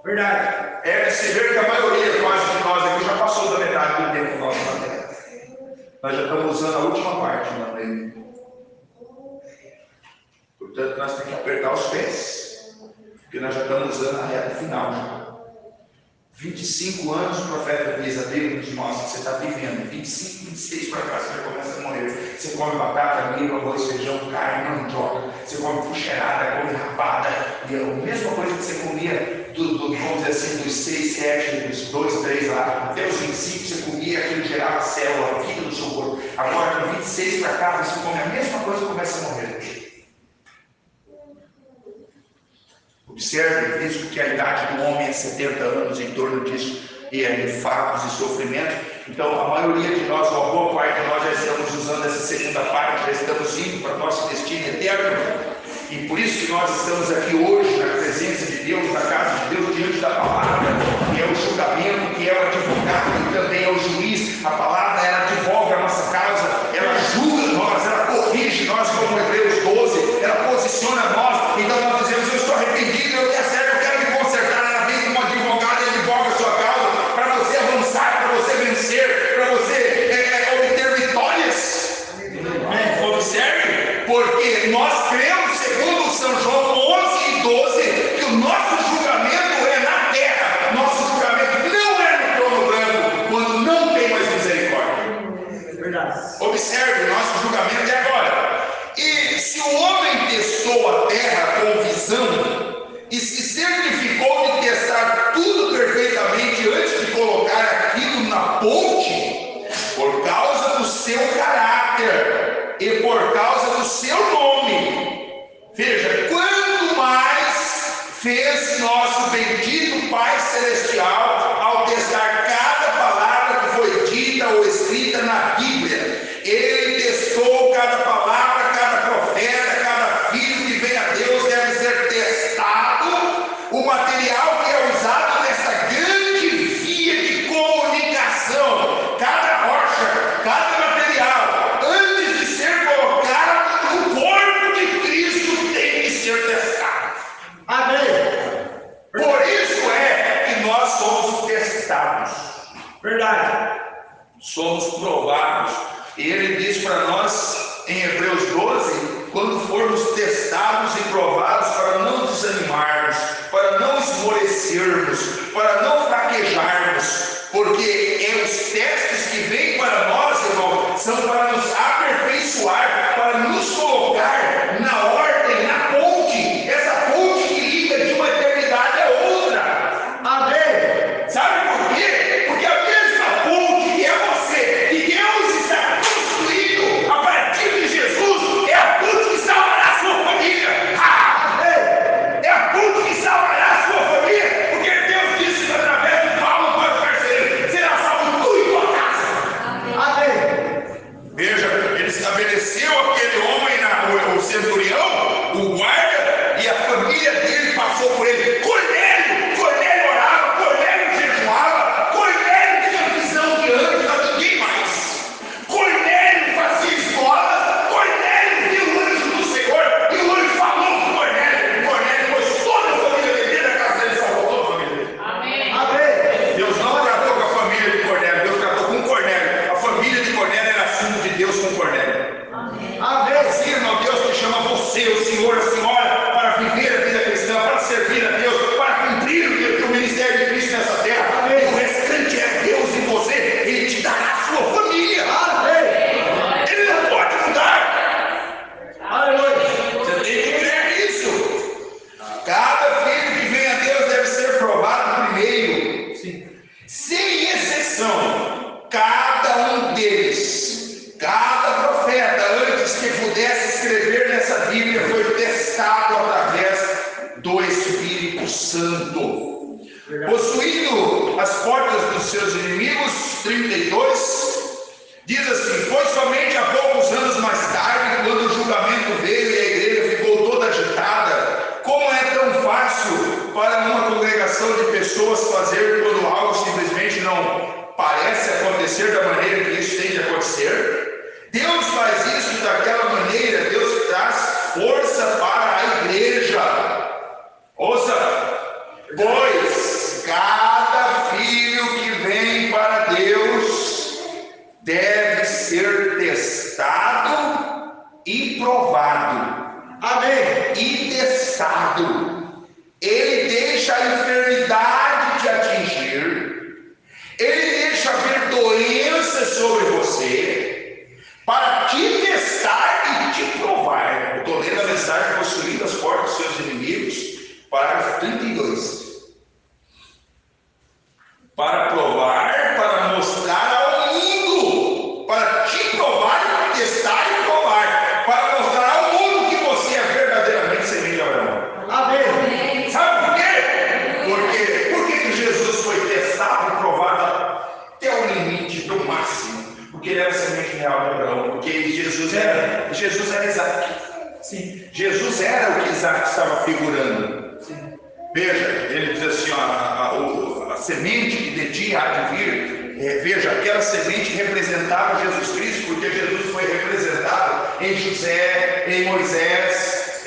Verdade. É se ver que a maioria quase de nós aqui já passou da metade do tempo nosso na Terra. Nós já estamos usando a última parte na lei. Portanto, nós temos que apertar os pés, porque nós já estamos usando a reta final já. 25 anos o profeta diz, a Bíblia nos mostra que você está vivendo. 25, 26 para cá, você já começa a morrer. Você come batata, milho, arroz, feijão, carne, mandioca. Você come puxerada, come rapada. E é a mesma coisa que você comia, vamos dizer assim, dos 6, 7, dos 2, 3 lá. Até os 25 você comia, aquilo gerava célula, vida no seu corpo. Agora, com 26 para cá, você come a mesma coisa e começa a morrer. Observe, visto que a idade do homem é 70 anos, em torno disso, e é infartos e sofrimento. Então, a maioria de nós, ou a boa parte de nós, já estamos usando essa segunda parte, já estamos indo para o nosso destino eterno. E por isso que nós estamos aqui hoje, na presença de Deus, na casa de Deus, diante da palavra, que é o julgamento, que é o advogado, que também é o juiz. A palavra, ela advoga a nossa causa, ela julga nós, ela corrige nós, como Hebreus 12, ela posiciona nós. Então nós dizemos, eu estou arrependido, eu quero me consertar. Ela vem como advogado e advoga a sua causa, para você avançar, para você vencer, para você obter vitórias. Observe, porque nós cremos, segundo São João 11 e 12, que o o homem testou a terra com visão e se certificou de testar tudo perfeitamente antes de colocar aquilo na ponte, por causa do seu caráter e por causa do seu nome, veja, quanto mais fez nosso bendito Pai Celestial ao testar cada palavra que foi dita ou escrita na Bíblia. Ele testou cada palavra, cada profeta, cada filho que vem a Deus deve ser testado. O material que é usado nessa grande via de comunicação, cada rocha, cada material, antes de ser colocado no corpo de Cristo, tem que ser testado. Amém. Por isso é que nós somos testados. Verdade. Somos provados. E ele diz para nós em Hebreus 12, quando formos testados e provados, para não desanimarmos, para não esmorecermos, para não fraquejarmos, porque os testes que vêm para nós, irmão, são para nos aperfeiçoar, para nos colocar na ordem, na ponte, essa ponte que liga de uma eternidade a outra. Amém. Sabe por quê? Porque a mesma ponte que é você, que Deus está construindo a partir de Jesus, é a ponte que salvará a sua família. É a ponte que salvará a sua família, porque Deus disse através de Paulo para o carcereiro: será salvo tu e tua casa. Amém. Veja, ele estabeleceu aquele homem, o centurião, o guarda, e a família dele passou por ele. Cornélio orava, Cornélio jejuava, Cornélio tinha visão de anjo a ninguém mais. Cornélio fazia esmolas, Cornélio viu o anjo do Senhor, e o anjo falou com Cornélio. Cornélio pôs toda a família dele dentro da casa dele, salvou toda a família dele. Amém. Deus não tratou com a família de Cornélio, Deus tratou com Cornélio. A família de Cornélio era assunto de Deus com Cornélio. Amém. Sim, irmão, Deus te chama você, o Senhor, a senhora, para viver a vida cristã, para servir a Deus, para cumprir o ministério de Cristo nessa terra. Amém. E o restante é Deus em você, Ele te dará a sua família. Amém. Ele não pode mudar. Aleluia. Você tem que crer nisso. Cada filho que vem a Deus deve ser provado primeiro. Sim. Sem exceção, cada um deles, cada profeta, antes que pudesse escrever nessa Bíblia, foi testado através do Espírito Santo. Possuindo as portas dos seus inimigos, 32, diz assim: foi somente há poucos anos mais tarde, quando o julgamento veio e a igreja ficou toda agitada. Como é tão fácil para uma congregação de pessoas fazer quando algo simplesmente não parece acontecer da maneira que isso tem de acontecer? Deus faz isso daquela maneira, Deus traz força para a igreja. Ouça, pois cada filho que vem para Deus deve ser testado e provado. Amém. E testado. Ele deixa a enfermidade te atingir, ele deixa ver doenças sobre você, para te testar e te provar. Eu estou lendo a mensagem Possuindo as portas dos seus inimigos, parágrafo 32. Para provar, para mostrar ao mundo, para te provar, testar e provar, para mostrar ao mundo que você é verdadeiramente semente de Abraão. Amém. Sabe por quê? Por que Jesus foi testado e provado até o limite do máximo? Porque ele era semente real de Abraão, porque Jesus era Isaac. Sim. Jesus era o que Isaac estava figurando. Sim. Veja, ele diz assim, a semente que de ti há de vir, veja, aquela semente representava Jesus Cristo, porque Jesus foi representado em José, em Moisés,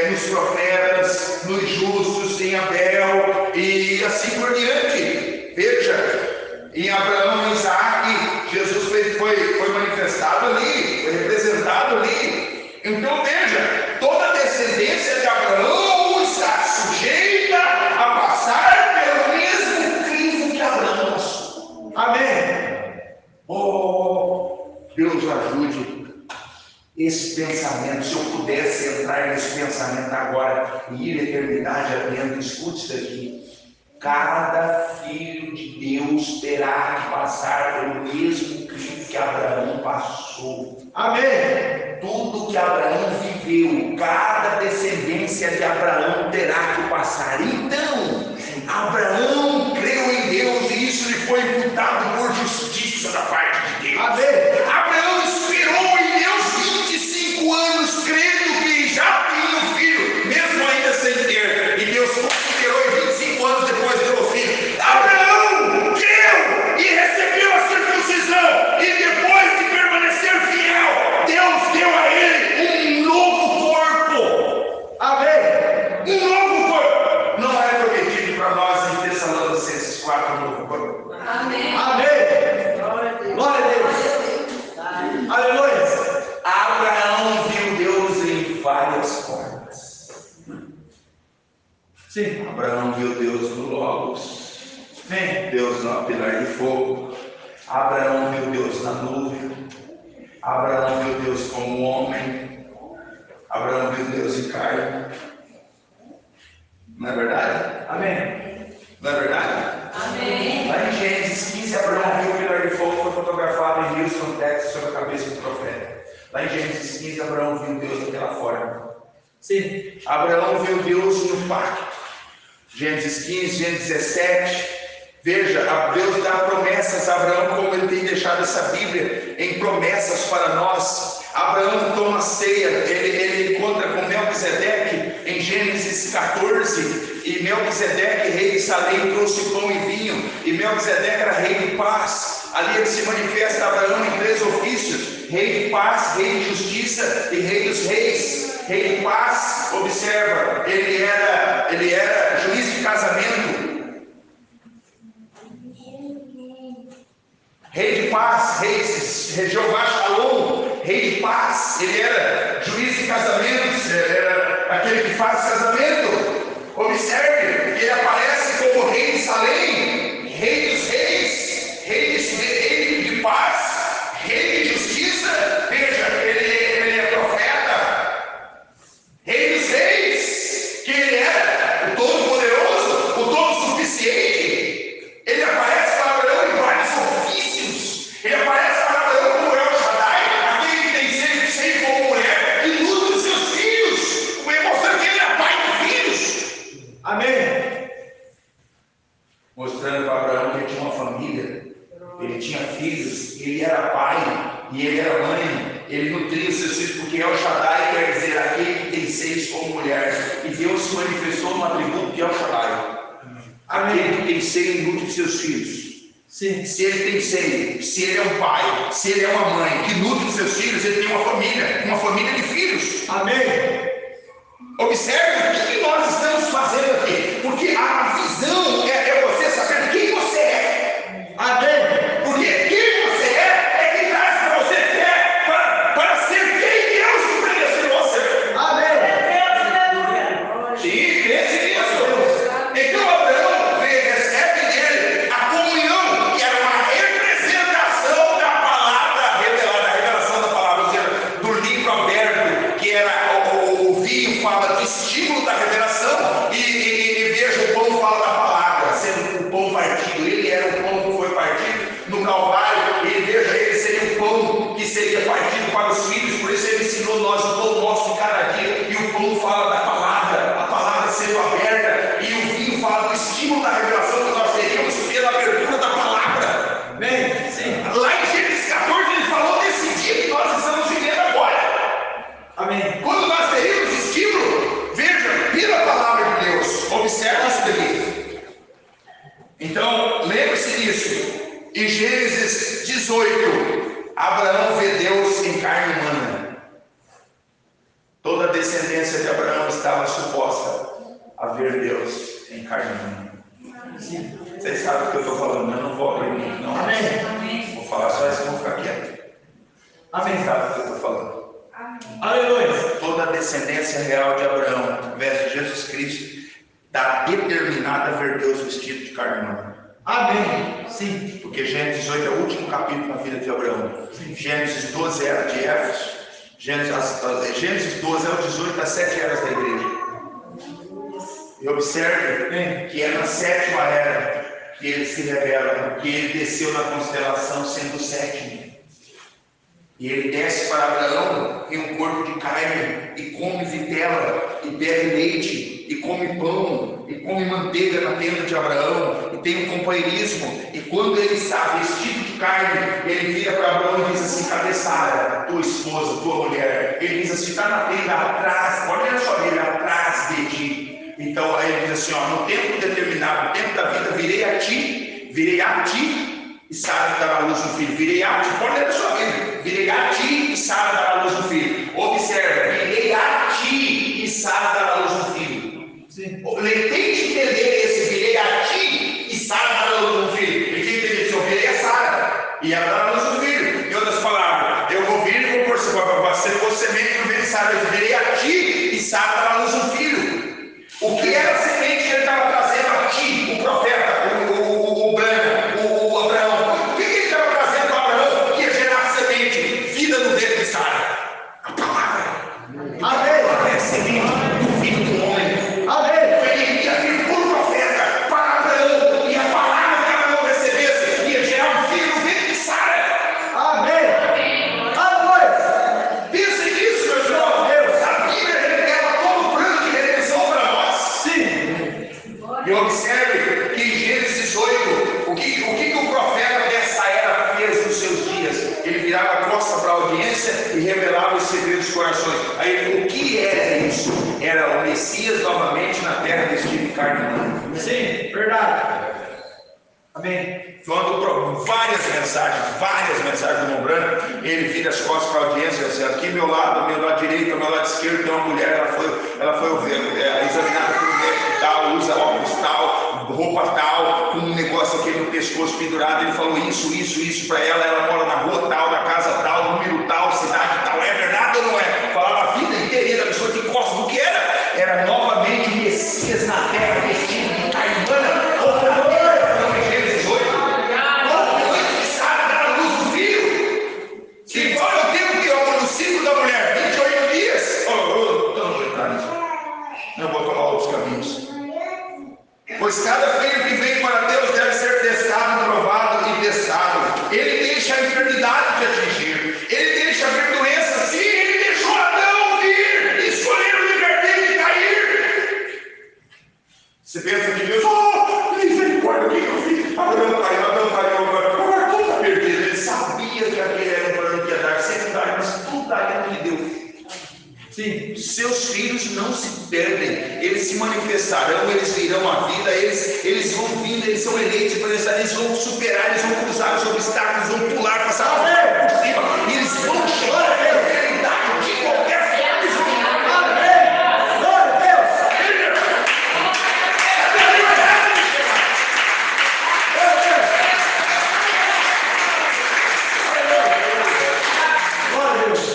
nos profetas, nos justos, em Abel e assim por diante. Veja, em Abraão e Isaac, Jesus foi manifestado ali, foi representado ali. Então veja, toda a descendência de Abraão está sujeita a passar pelo mesmo crivo que Abraão passou. Amém. Oh, Deus ajude esse pensamento, se eu pudesse entrar nesse pensamento agora e ir à eternidade adentro, escute isso aqui. Cada filho de Deus terá que passar pelo mesmo crime que Abraão passou. Amém. Tudo que Abraão viveu, cada descendência de Abraão terá que passar. Então, Abraão creu em Deus e isso lhe foi imputado por justiça da parte de Deus. Amém. Abraão esperou em Deus 25 anos, crendo que já tinha um filho, mesmo ainda sem ter. E Deus considerou e 25 anos depois deu o filho. Abraão creu e recebeu a circuncisão. E depois de permanecer fiel, Deus deu a ele um novo corpo. Amém. Um novo corpo. Não é prometido para nós em Tessalonicenses 4 um novo corpo. Amém. Amém. Glória a Deus. Aleluia. Abraão viu Deus em várias formas. Sim. Abraão viu Deus no Logos, Vem. Deus no pilar de fogo. Abraão viu Deus na nuvem. Abraão viu Deus como homem. Abraão viu Deus em carne. Não é verdade? Amém. Não é verdade? Amém. Lá em Gênesis 15, Abraão viu o pilar de fogo, foi fotografado em Houston, Texas, sobre a cabeça do profeta. Lá em Gênesis 15, Abraão viu Deus daquela forma. Sim. Abraão viu Deus no pacto. Gênesis 15, Gênesis 17. Veja, Deus dá promessas a Abraão, como ele tem deixado essa Bíblia em promessas para nós. Abraão toma ceia, ele encontra com Melquisedeque em Gênesis 14. E Melquisedeque, rei de Salém, trouxe pão e vinho. E Melquisedeque era rei de paz. Ali ele se manifesta Abraão em 3 ofícios: rei de paz, rei de justiça e rei dos reis. Rei de paz, observa, ele era juiz de casamento. Rei de paz, rei Jeová Shalom, rei de paz, ele era juiz de casamentos, era aquele que faz casamento. Observe, ele aparece como rei de Salém, rei dos reis, rei de paz, rei de justiça. Veja, ele é profeta, rei dos reis, que ele era o Todo-Poderoso, o Todo-Suficiente. Ele aparece para Abraão em vários ofícios. Ele aparece para Abraão como El Shaddai, aquele que tem seio como mulher e nutre os seus filhos, mostrando que ele é pai de filhos. Amém. Mostrando para Abraão que ele tinha uma família, ele tinha filhos, ele era pai e ele era mãe. Ele nutria os seus filhos, porque El Shaddai quer dizer aquele que tem seios como mulher. E Deus se manifestou no atributo de El Shaddai. Aquele que tem seio e nutre os seus filhos. Sim. Se ele tem seio, se ele é um pai, se ele é uma mãe que nutre os seus filhos, ele tem uma família de filhos. Amém. Observe o que nós estamos fazendo aqui, porque a visão é você saber quem você é. Amém. Porque quem você é que traz para você fé para ser quem Deus te predestinou a ser. Amém. Sim, pense nisso. Então Abraão recebe dele a comunhão, que era uma representação da palavra revelada, a revelação da palavra, ou seja, do livro aberto, que era o vinho fala do estímulo da revelação, e veja, o pão fala da palavra, sendo o pão partido. Ele era o pão que foi partido no Calvário, e veja, ele seria o pão que seria partido para os filhos. Por isso ele ensinou nós o pão nosso de cada dia, e o pão fala da palavra, a palavra sendo aberta, e o vinho fala do estímulo da revelação que nós teríamos pela abertura da palavra. Amém. Sim. Lá em Gênesis 14 ele falou desse dia que nós estamos vivendo agora. Amém. Quando nós teríamos estímulo, veja, pela palavra de Deus. Observe isso daqui. Então, lembre-se disso. Em Gênesis 18, Abraão vê Deus em carne humana. Toda a descendência de Abraão estava suposta a ver Deus em carne humana. Sim. Vocês sabem do que eu estou falando, eu não vou abrir muito, não. Amém. Vou falar só isso e vou ficar quieto. Amém. Vocês sabem do que eu estou falando. Aleluia. Toda a descendência real de Abraão, através de Jesus Cristo, está determinada a ver Deus vestido de carne humana. Amém. Sim. Porque Gênesis 8 é o último capítulo na vida de Abraão. Gênesis 12 era de Éfeso. Gênesis 12 ao 18, as 7 eras da igreja. E observe que é na 7ª era que ele se revela, que ele desceu na constelação sendo o 7º. E ele desce para Abraão em um corpo de carne, e come vitela, e bebe leite, e come pão, e come manteiga na tenda de Abraão, e tem um companheirismo. E quando ele está vestido de carne, ele vira para Abraão e diz assim: cadê Sara, tua esposa, tua mulher? Ele diz assim: está na tenda atrás, pode olhar só dele, atrás de ti. Então aí ele diz assim: ó, no tempo determinado, no tempo da vida, virei a ti, e Sara dará à luz um filho. Virei a ti, pode ler a sua Bíblia. Virei a ti e Sara dará à luz um filho. Observa, virei a ti e Sara dará à luz um filho. Tente entender esse: virei a ti e Sara dará à luz um filho. E quem entende isso? Eu virei a Sara e ela dará à luz um filho. Em outras palavras, eu vou vir e vou por você fosse semente no ventre de Sara. Eu virei a ti e Sara dará à luz um filho. O que era a semente que ele estava trazendo a ti, o profeta, o Abraão? O que ele estava trazendo para Abraão? Que ia gerar semente, vida no ventre de Sara. A palavra. Amém. É semente do filho do homem. Amém. Ele ia vir por profeta para Abraão, e a palavra que Abraão recebesse ia gerar um filho no ventre de Sara. Amém. Aleluia. Pensem nisso, meus irmãos. A Bíblia revela todo o plano de redenção para nós. Sim. E observe que em Gênesis 8, o que o profeta dessa era fez nos seus dias? Ele virava a costa para a audiência e revelava os segredos dos corações. Aí, o que era isso? Era o Messias novamente na terra vestido de carne humana. Sim, verdade. Amém. Falando várias mensagens do Mombrano, ele vira as costas para a audiência, assim: aqui meu lado direito, meu lado esquerdo, tem uma mulher, ela foi examinada por um médico tal, usa óculos tal, roupa tal, com um negócio aqui no pescoço pendurado. Ele falou isso para ela mora na rua tal, na casa tal, número tal, cidade tal. É verdade ou não é? Falava a vida inteira da pessoa que gosta do que era novamente o Messias na terra vestido de carne humana. Eu vou tomar outros caminhos. Pois cada filho que vem para Deus deve ser testado, provado e testado. Ele deixa a enfermidade te atingir. Ele deixa vir doença. Sim, ele deixou Adão vir, escolher o livre-arbítrio e cair. Você pensa que Deus, misericórdia, o que eu fiz? Adão caiu, agora tudo está perdido. Ele sabia que aquele era um plano que ia dar secundário, mas tudo daria no que deu. Sim. Seus filhos não se perdem, eles se manifestarão, eles virão a vida, eles vão vindo, eles são eleitos, eles vão superar, eles vão cruzar os obstáculos, vão pular, passar por cima, e eles vão chegar à eternidade de qualquer forma. Amém. Glória a Deus.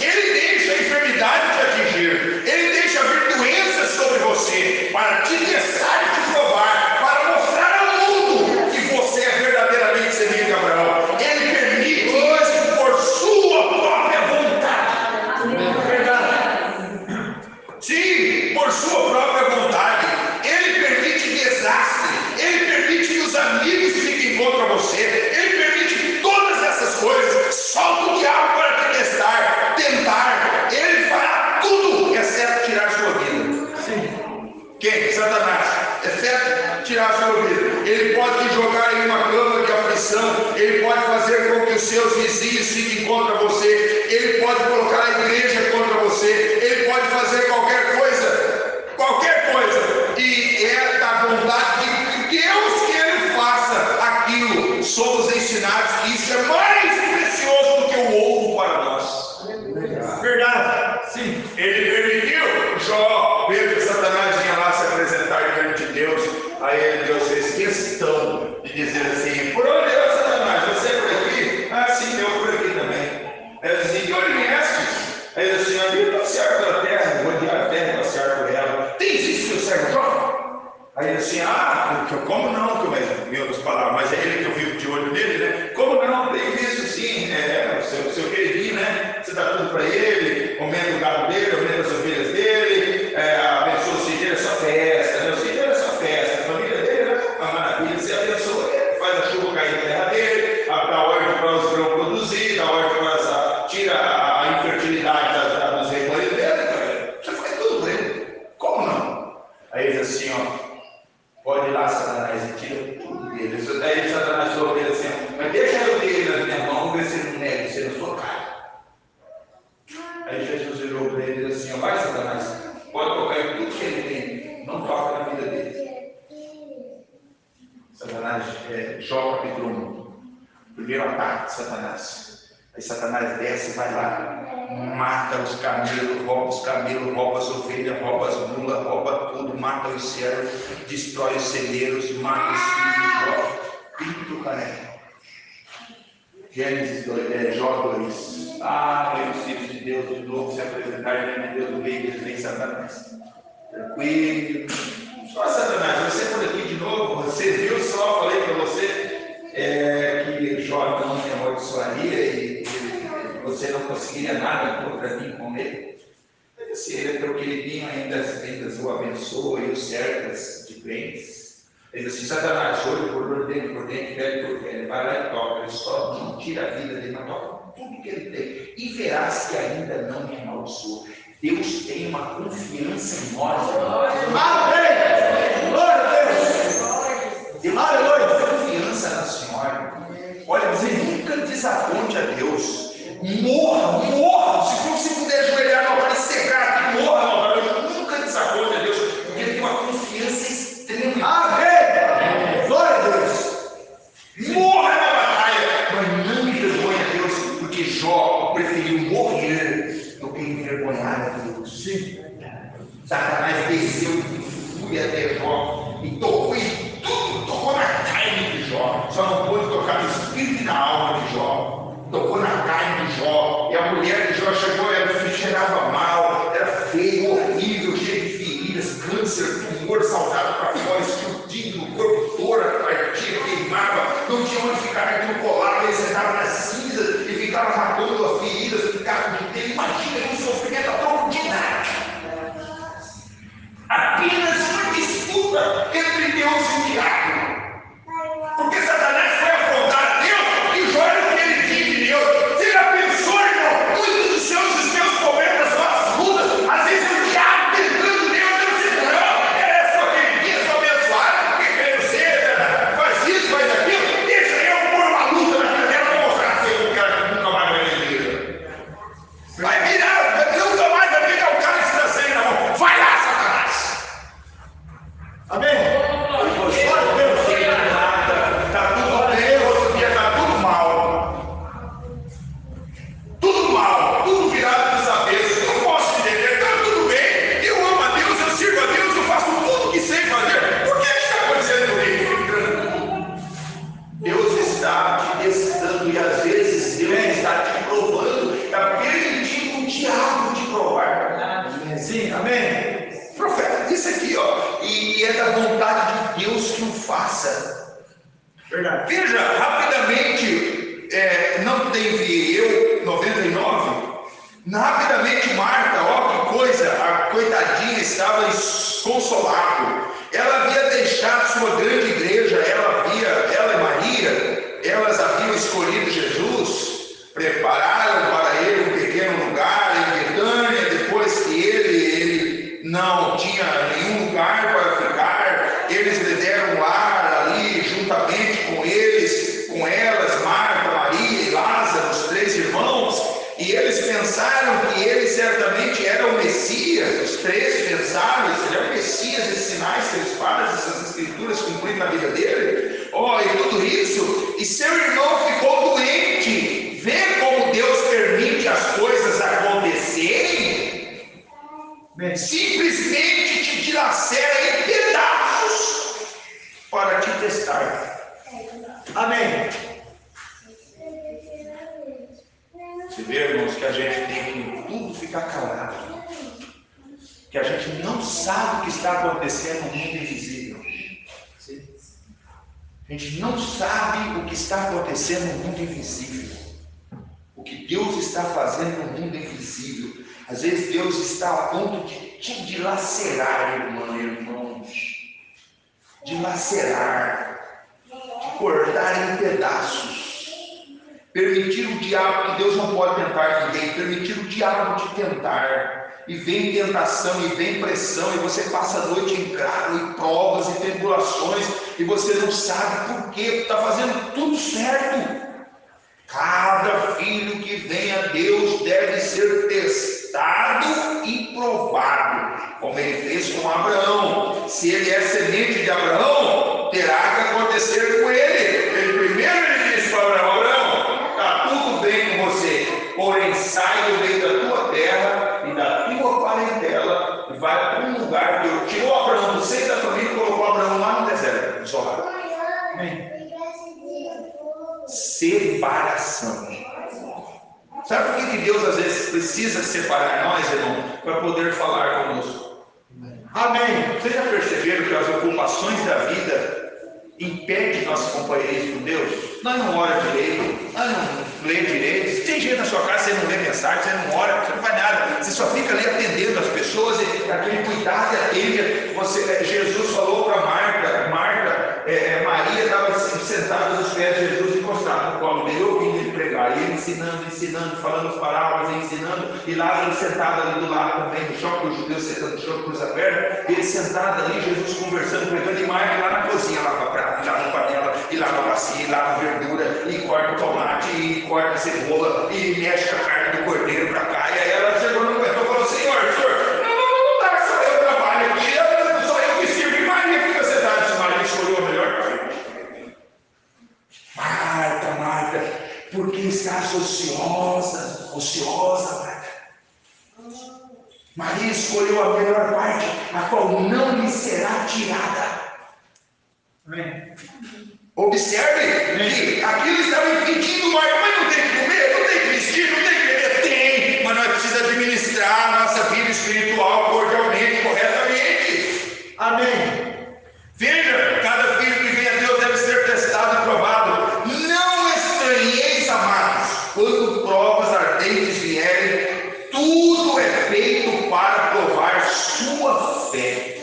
Ele deixa a enfermidade te atingir, ele deixa vir doenças sobre você para te testar e te provar, para mostrar ao mundo que você é verdadeiramente semente de Abraão. Ele permite isso por sua própria vontade. Verdade. Sim, por sua própria vontade. Ele permite desastre, ele permite que os amigos fiquem contra você, ele permite que todas essas coisas, solta o diabo para te testar, tentar. Ele fará tudo exceto tirar sua vida. Sim. Quem? Satanás. Exceto tirar sua vida. Ele pode te jogar em uma cama de aflição, ele pode fazer com que os seus vizinhos fiquem contra você, ele pode colocar a igreja contra você, ele pode fazer qualquer coisa, e é da vontade de Deus que ele faça aquilo. Somos ensinados que isso é mais precioso do que o ouro para nós. Verdade. Sim. Ele permitiu Jó ver que Satanás vinha lá se apresentar diante de Deus. Aí Deus fez questão de dizer assim: por onde é Satanás? Você é por aqui? Ah, sim, eu por aqui também. Aí eu disse: de onde vieste? Aí ele disse: a vida passear pela terra, rodear a terra, passear por ela. Tens isso, meu servo Jó? Aí ele disse: como não? Em outras palavras, mas é ele que eu vivo de olho nele, né? Como não? Tem visto sim, seu queridinho, né? Você dá tudo para ele, aumenta o gado dele, aumenta as ovelhas dele, abençoa o sítio, é só festa, né? O sítio é só festa, a família dele é uma maravilha, você abençoa ele, faz a chuva cair na terra dele, dá ordem para os grãos produzir, dá ordem para tira a infertilidade dos rebanhos dele, você faz tudo para ele. Como não? Aí ele diz assim, ó, pode ir lá, Satanás, e tira tudo dele. Aí Satanás falou para ele assim, ó, mas deixa eu ter ele na minha mão, vamos ver se ele não nega, se ele não for carne. Aí Jesus virou para ele e disse assim, ó, vai, Satanás, pode tocar em tudo que ele tem, não toca na vida dele. Satanás, Jó capítulo 1, primeiro ataque de Satanás. Aí Satanás desce, vai lá, mata os camelos, rouba as ovelhas, rouba as mulas, rouba tudo, mata os servos, destrói os celeiros, mata os filhos de Jó, pinto caneco. Gênesis 2, Jó 2. Vem os filhos de Deus de novo se apresentar diante de Deus no meio deles, vem Satanás. Tranquilo. Só Satanás, você por aqui de novo, você viu só, falei para você que Jó não me amaldiçoaria e você não conseguiria nada contra mim com ele. Se ele é teu queridinho, ainda o abençoa e o cercas de crentes. Ele diz assim, Satanás, olho por olho, dentro por dentro, pele por pele, vai lá e toca, ele só não tira a vida dele, mas toca tudo que ele tem, e verás que ainda não me amaldiçoa. Deus tem uma confiança em nós. Amém! Glória a Deus! Deus tem uma confiança na Senhora. Olha, você nunca desaponte a Deus. Morra, se você puder ajoelhar na hora de secar aqui, morra na hora, nunca desaponte a Deus, porque ele tem uma confiança extrema. Amém! Glória a Deus! Morra na batalha, mas não envergonhe a Deus, porque Jó preferiu morrer do que envergonhar a Deus. Sim. Satanás desceu de fúria até Jó e tocou em tudo, tocou na carne de Jó, só não pôde tocar no espírito e na alma de Jó. Tocou na carne de Jó, e a mulher de Jó chegou, ela cheirava mal, era feio, horrível, cheio de feridas, câncer, tumor saltado para fora, explodindo, o corpo todo, partia, queimava, não tinha onde ficar naquilo colado, ele sentava nas cinzas e ficava matando as feridas, ficava de dentro. Imagina um sofrimento a troco de nada. Apenas uma disputa entre Deus e o diabo. Porque Satanás foi afrontar a Deus e Jó era o que ele tinha de Deus. Você já pensou, irmão? Muitos dos seus problemas são as lutas. Às vezes o diabo tentando Deus diz, não, é só queridinha, só abençoada, porque querendo ser, faz isso, faz aquilo, deixa eu pôr uma luta na vida dela para mostrar a você que eu quero que nunca mais vai ver igreja. Vai virar, nunca mais vai pegar o cara que está saindo na mão. Vai lá, Satanás! Amém? Sim, amém? O profeta disse aqui, ó, e é da vontade de Deus que o faça. Verdade. Veja, rapidamente, não teve eu, 99, rapidamente Marta, ó que coisa, a coitadinha estava desconsolada. Ela havia deixado sua grande igreja, ela e Maria, elas haviam escolhido Jesus, prepararam para ele um pequeno lugar em Betânia, depois que ele não tinha nenhum lugar para ficar, eles lhe deram um lar ali, juntamente com eles, com elas, Marta, Maria e Lázaro, os 3 irmãos, e eles pensaram que ele certamente era o Messias. Os 3 pensaram, ele era o Messias, esses sinais que eles fazem, essas escrituras cumpridas na vida dele, e tudo isso, e seu irmão ficou doente. Vê como Deus permite as coisas acontecerem? Simplesmente te dilacera em pedaços para te testar. Amém. Você vê, irmãos, que a gente tem que tudo ficar calado, que a gente não sabe o que está acontecendo no mundo invisível. A gente não sabe o que está acontecendo no mundo invisível. O que Deus está fazendo no mundo invisível. Às vezes Deus está a ponto de te dilacerar, irmãos, dilacerar, de cortar em pedaços, permitir o diabo, que Deus não pode tentar ninguém, permitir o diabo te tentar, e vem tentação, e vem pressão, e você passa a noite em claro, e provas, e tribulações, e você não sabe por quê, está fazendo tudo certo. Cada filho que vem a Deus deve ser testado e provado, como ele fez com Abraão. Se ele é semente de Abraão, terá que acontecer com ele. Primeiro disse para Abraão: Abraão, está tudo bem com você, porém sai do meio da tua terra e da tua parentela e vai para um lugar que eu tirou Abraão do seio da família e colocou Abraão lá no deserto, isolado. Separação. Sabe por que Deus às vezes precisa separar nós, irmão? Para poder falar conosco. Amém. Vocês já perceberam que as ocupações da vida impedem nosso companheirismo com Deus? Nós não oramos direito, nós não lemos direito. Se tem gente na sua casa, você não lê mensagem, você não ora, você não faz nada, você só fica ali atendendo as pessoas, e aquele cuidado e atende. Jesus falou para Maria estava sentada nos pés de Jesus, encostada no colo dele, ouvindo ele pregar, e ele ensinando, falando as palavras, ensinando, e Lázaro sentado ali do lado também, no chão, os judeus sentando no chão, cruz aberta, ele sentado ali, Jesus conversando, pregando, e Marta lá na cozinha, lava prato, lava panela, e lava bacia, e lava verdura, e corta o tomate, e corta a cebola, e mexe a carne do cordeiro para cá, e aí ela chegou no momento e falou: Senhor, não dá, só eu trabalho aqui, só eu que sirvo, e Maria fica sentada, se Maria escolheu a melhor parte. Marta, por que estás ociosa, Marta? Maria escolheu a melhor parte, a qual não lhe será tirada. Amém. Observe que aquilo estava impedindo Marta, mas não tem que comer, não tem que vestir, não tem que beber, tem, mas nós precisamos administrar a nossa vida espiritual cordialmente, corretamente. Amém. Veja, cada filho que vem a Deus deve ser testado e provado. Não estranheis, amados, quando provas ardentes vierem, tudo é feito para provar sua fé.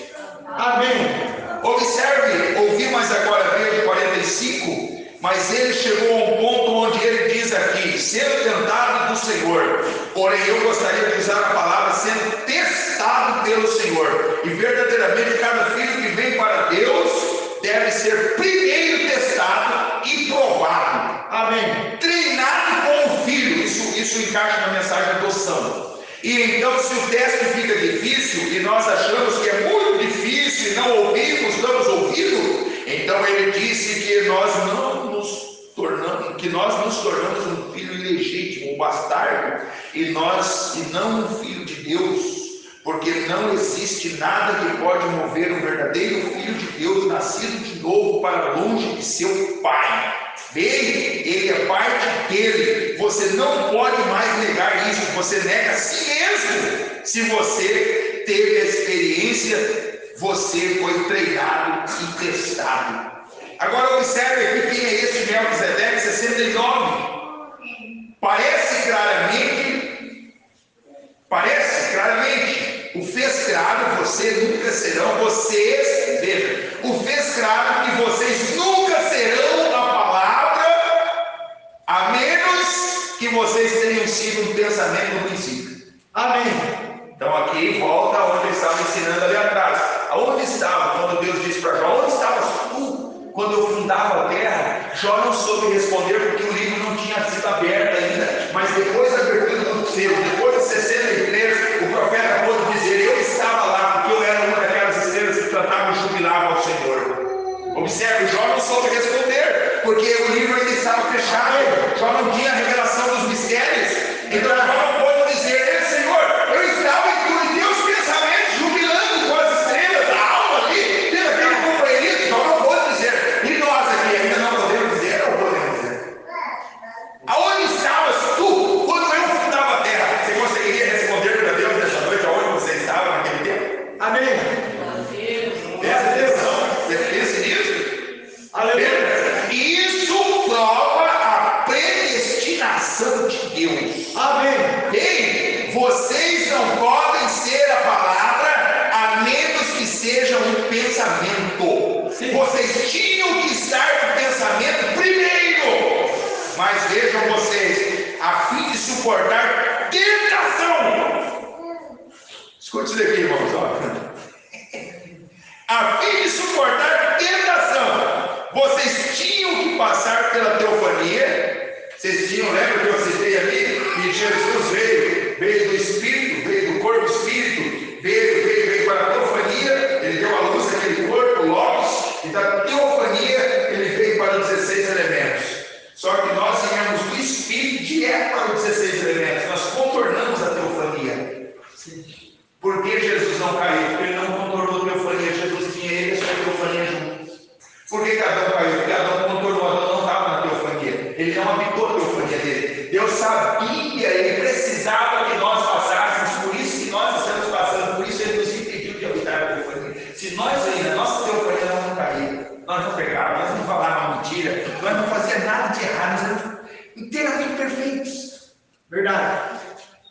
Amém. Observe, ouvi mais agora, veja 45, mas ele chegou a um ponto onde ele diz aqui: sendo tentado do Senhor, porém eu gostaria de usar a palavra sendo testado pelo Senhor, e verdadeiramente cada filho que vem para Deus deve ser primeiro testado e provado. Amém. Treinado como filho, isso encaixa na mensagem de adoção. E então, se o teste fica difícil e nós achamos que é muito difícil e não ouvimos, estamos ouvindo, então ele disse que nós nos tornamos um filho ilegítimo, um bastardo, e não um filho de Deus, porque não existe nada que pode mover um verdadeiro filho de Deus nascido de novo para longe de seu pai. Ele é parte dele. Você não pode mais negar isso. Você nega a si mesmo. Se você teve a experiência, você foi treinado e testado. Agora observe aqui quem é esse Melquisedeque 69. Parece claramente, o fez claro, vocês nunca serão, o fez claro que vocês nunca serão a palavra, a menos que vocês tenham sido um pensamento no princípio. Amém. Então aqui volta aonde ele estava ensinando ali atrás. Aonde estava quando Deus disse para Jó: onde estavas tu quando eu fundava a terra? Jó não soube responder porque o livro não tinha sido aberto ainda, mas depois da abertura do selo, depois de 63, o profeta pôde dizer: eu estava lá porque eu era uma daquelas estrelas que cantavam e jubilavam ao Senhor. Observe, Jó não soube responder porque o livro ainda estava fechado, Jó não tinha a revelação dos mistérios, então Jó não pôde dizer: Senhor, eu estava em teus pensamentos, jubilando com as estrelas, a alma ali, tendo aquele companheirismo. Jó não pôde dizer. E nós aqui ainda não podemos dizer, ou podemos dizer? Aonde estavas tu quando eu fundava a terra? Você conseguiria responder para Deus nessa noite aonde você estava naquele tempo? Amém. Você pensa nisso? Aleluia. Isso prova a predestinação pensamento. Vocês tinham que estar no pensamento primeiro. Mas vejam vocês, a fim de suportar tentação. Escute isso daqui, irmãos. A fim de suportar tentação, vocês tinham que passar pela teofania. Vocês tinham, lembra que eu citei ali? E Jesus veio do Espírito, veio do corpo Espírito, veio para a teofania, ele deu a luz daquele corpo, Logos, e da teofania ele veio para os 16 elementos. Só que nós viemos do Espírito direto para os 16 elementos, nós contornamos a teofania. Por que Jesus não caiu? Porque ele não contornou a teofania, Jesus tinha ele e a sua teofania juntos. Por que Adão caiu? Porque Adão contornou, Adão não estava na teofania, ele não habitou a teofania dele. Deus sabia, ele precisava que nós passássemos, por isso que nós estamos passando, por isso ele nos impediu de habitar a teofania. Se nós ainda, nossa teofania não caía, nós não pegávamos, nós não falávamos mentira, nós não fazíamos nada de errado, nós éramos inteiramente perfeitos. Verdade?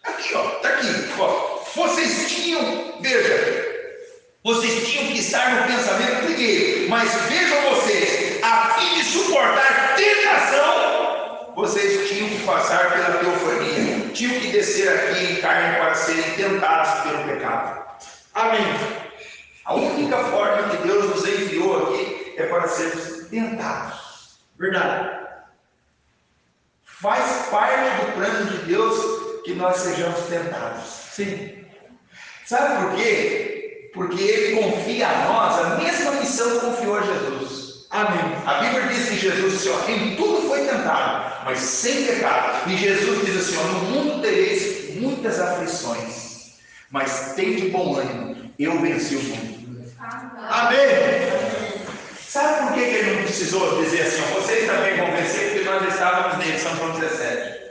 Aqui, ó, está aqui, ó. Vocês tinham, veja, vocês tinham que estar no pensamento primeiro, mas vejam vocês, a fim de suportar tentação, vocês tinham que passar pela teofania, tinham que descer aqui em carne para serem tentados pelo pecado. Amém. A única forma que Deus nos enviou aqui é para sermos tentados. Verdade. Faz parte do plano de Deus que nós sejamos tentados. Sim. Sabe por quê? Porque Ele confia a nós a mesma missão que confiou a Jesus. Amém. A Bíblia diz que Jesus disse, ó, em tudo foi tentado, mas sem pecado. E Jesus diz assim, ó, no mundo tereis muitas aflições, mas tem de bom ânimo, eu venci o mundo. Amém. Sabe por que Ele não precisou dizer assim, ó, vocês também vão vencer, porque nós estávamos nele, São João 17.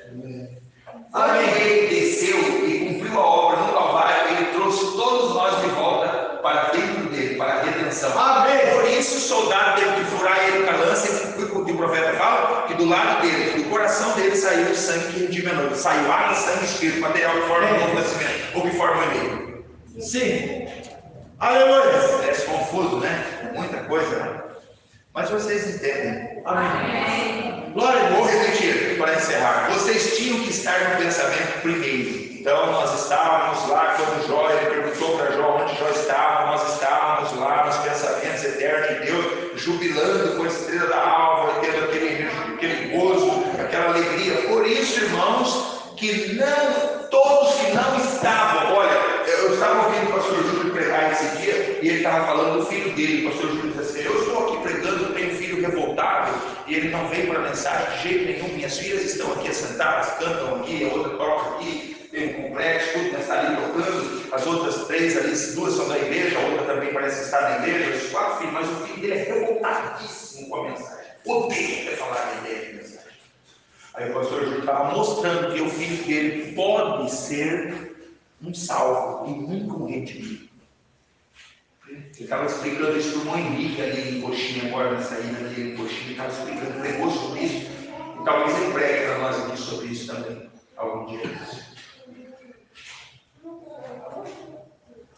Amém. Ele desceu e cumpriu a obra no Calvário, ele trouxe todos nós de volta para dentro dele, para a redenção. Amém. Por isso o soldado teve que furar ele com a lança, e o profeta fala que do lado dele, do coração dele saiu o sangue que rediminou, saiu água, sangue e espírito, material que forma o novo nascimento, ou que forma ele. Sim. Aleluia. Parece confuso, né? Muita coisa, né? Mas vocês entendem. Amém. Glória a Deus. Vou repetir para encerrar. Vocês tinham que estar no pensamento primeiro. Então nós estávamos lá quando Jó, ele perguntou para Jó onde Jó estava. Nós estávamos lá nos pensamentos eternos de Deus, jubilando com a estrela da alva, tendo aquele gozo, aquela alegria. Por isso, irmãos, que não, todos que não estavam, olha, eu estava ouvindo o pastor Júlio pregar esse dia, e ele estava falando do filho dele. O pastor Júlio disse assim, eu estou aqui pregando, eu tenho um filho revoltado, e ele não veio para a mensagem de jeito nenhum. Minhas filhas estão aqui sentadas, cantam aqui, a outra toca aqui, tem um complexo, tudo, mas está ali tocando. As outras 3 ali, 2 são da igreja, a outra também parece estar na igreja, os 4 filhos, mas o filho dele é revoltadíssimo com a mensagem, odeia falar a ideia de mensagem. Aí o pastor Júlio estava mostrando que o filho dele pode ser um salvo e nunca um redimido. Ele estava explicando isso para o irmão Henrique ali em Coxinha, agora na saída dele em Coxinha, ele estava explicando, pregou sobre isso, e talvez ele pregue para nós aqui sobre isso também, algum dia.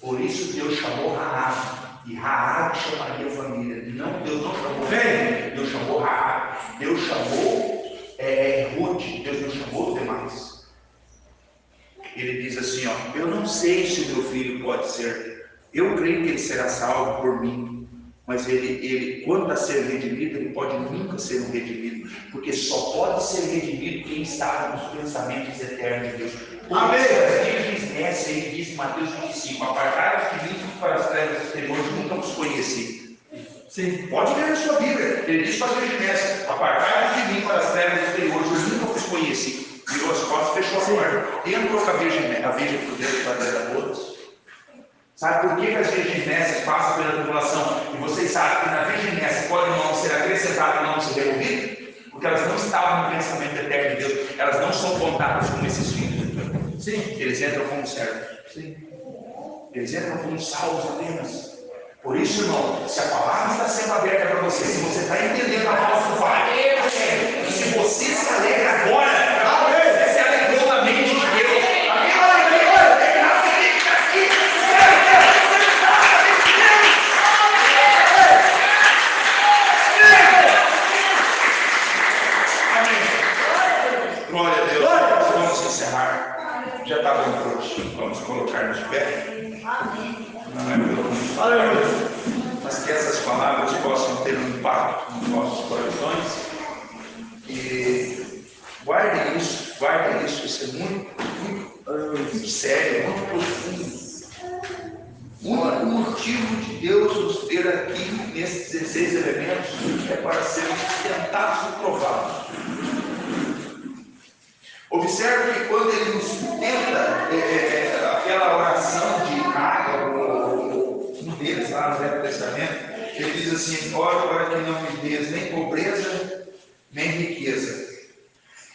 Por isso Deus chamou Raabe, e Raabe chamaria a família. Não, Deus não chamou velho, Deus chamou Raabe, Deus chamou Ruth, Deus não chamou os demais. Ele diz assim, ó, eu não sei se o meu filho pode ser, eu creio que ele será salvo por mim, mas ele quanto a ser redimido, ele pode nunca ser um redimido, porque só pode ser redimido quem está nos pensamentos eternos de Deus. Amém. As virgens descem, ele diz em Mateus 25, apartai-vos de mim para as trevas exteriores, nunca os conheci. Sim. Pode ler na sua Bíblia, ele diz para as virgens, apartai-vos de mim para as trevas exteriores, eu nunca os conheci. Virou as costas, fechou a porta, entrou com a virgem por dentro para dentro da bodas. Sabe por que as virgens passam pela tribulação? E vocês sabem que na virgem pode não ser acrescentado e não ser removido? Porque elas não estavam no pensamento eterno de Deus, elas não são contadas como esses filhos. Sim, eles entram como servos. Sim. Eles entram como salvos apenas. Por isso, irmão, se a palavra está sendo aberta para você, se você está entendendo a voz do Pai, e se você se alegra agora, você se alegrou na mente de Deus. Mas que essas palavras possam ter um impacto nos nossos corações. E guardem isso, isso é muito sério, muito profundo. O único motivo de Deus nos ter aqui nesses 16 elementos é para sermos tentados e provados. Observe que quando ele nos tenta, aquela oração de Ágabo, um deles lá no Velho Testamento, ele diz assim: ora para que não me des nem pobreza, nem riqueza.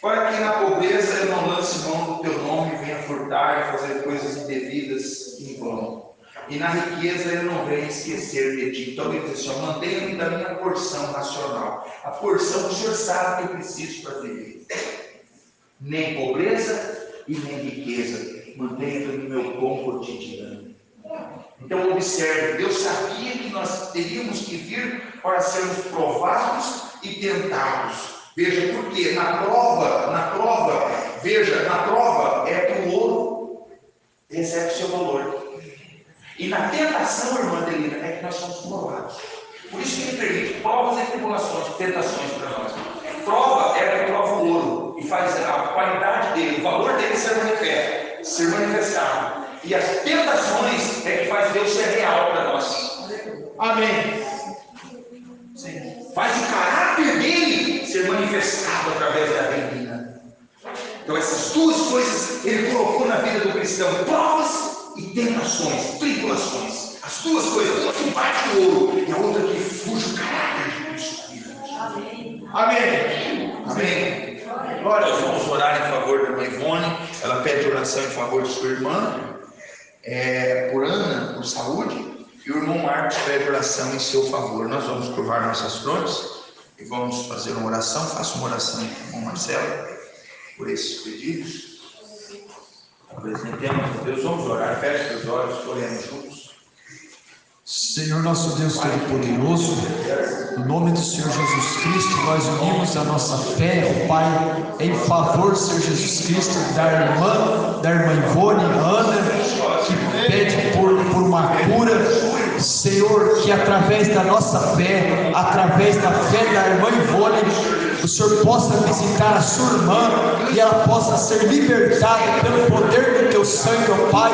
Para que na pobreza eu não lance mão do teu nome e venha furtar e fazer coisas indevidas em vão. E na riqueza eu não venho esquecer de ti. Então ele diz assim: mantenha-me da minha porção nacional. A porção que o Senhor sabe que eu preciso para viver. Nem pobreza e nem riqueza. Mantenha-me no meu pão cotidiano. Então observe, Deus sabia que nós teríamos que vir para sermos provados e tentados. Veja, porque na prova é que o ouro recebe seu valor. E na tentação, irmã Adelina, é que nós somos provados. Por isso que ele permite provas e tribulações, tentações para nós. Prova é que prova o ouro e faz a qualidade dele, o valor dele ser manifestado. E as tentações é que faz Deus ser real para nós. Amém. Sim. Faz o caráter dele ser manifestado através da reina. Então essas duas coisas ele colocou na vida do cristão: provas e tentações, tribulações. As duas coisas, uma que bate o ouro e a outra que fuge o caráter de Cristo. Amém. Amém. Amém. Agora nós vamos orar em favor da irmã Ivone. Ela pede oração em favor de sua irmã, por Ana, por saúde. E o irmão Marcos pede oração em seu favor. Nós vamos curvar nossas frontes e vamos fazer uma oração. Faça uma oração com o irmão Marcelo por esses pedidos. Apresentemos a Deus, vamos orar, feche os olhos, oremos juntos. Senhor nosso Deus Todo-Poderoso, em nome do Senhor Jesus Cristo, nós unimos a nossa fé, ó Pai, em favor, Senhor Jesus Cristo, da irmã Ivone, Ana, que pede por uma cura. Senhor, que através da nossa fé, através da fé da irmã Ivone, o Senhor possa visitar a sua irmã e ela possa ser libertada pelo poder do teu sangue, ó Pai.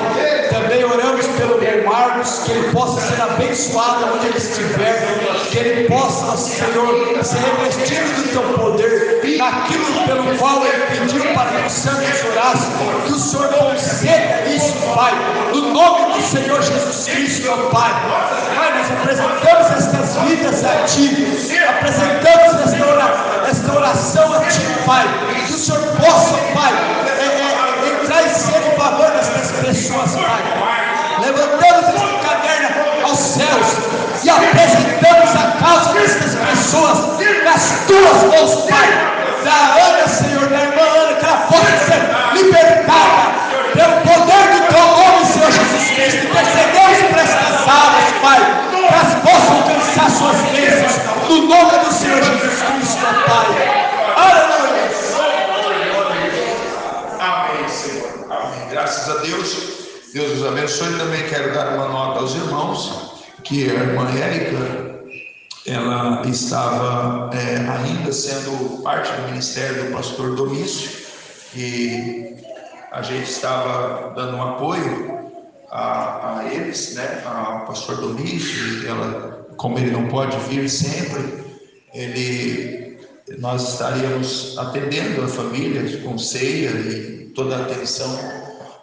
Também oramos pelo irmão Marcos, que ele possa ser abençoado onde ele estiver, que ele possa, Senhor, ser revestido do teu poder, naquilo pelo qual ele pediu para que os santos orassem, que o Senhor conceda isso, Pai, no nome do Senhor Jesus Cristo, ó Pai. Pai, nós apresentamos estas vidas a Ti, apresentamos esta oração a Ti, Pai, que o Senhor possa, Pai, entrar e ser em favor destas pessoas, Pai. Levantamos esta caderna aos céus e apresentamos a causa destas pessoas nas Tuas mãos, Pai. Da Ana, Senhor, da irmã Ana, que ela possa ser libertada pelo poder do Teu nome, Senhor Jesus Cristo. Intercedemos por estas almas, Pai, que elas possam alcançar suas bênçãos, no nome do Senhor Jesus Cristo, Pai. Aleluia. Amém, Senhor. Amém. Graças a Deus. Deus os abençoe. Também quero dar uma nota aos irmãos, que a irmã Érica, ela estava ainda sendo parte do ministério do pastor Domício, e a gente estava dando um apoio a eles, né, ao pastor Domício. E ela, como ele não pode vir sempre, nós estaríamos atendendo a família com ceia e toda a atenção,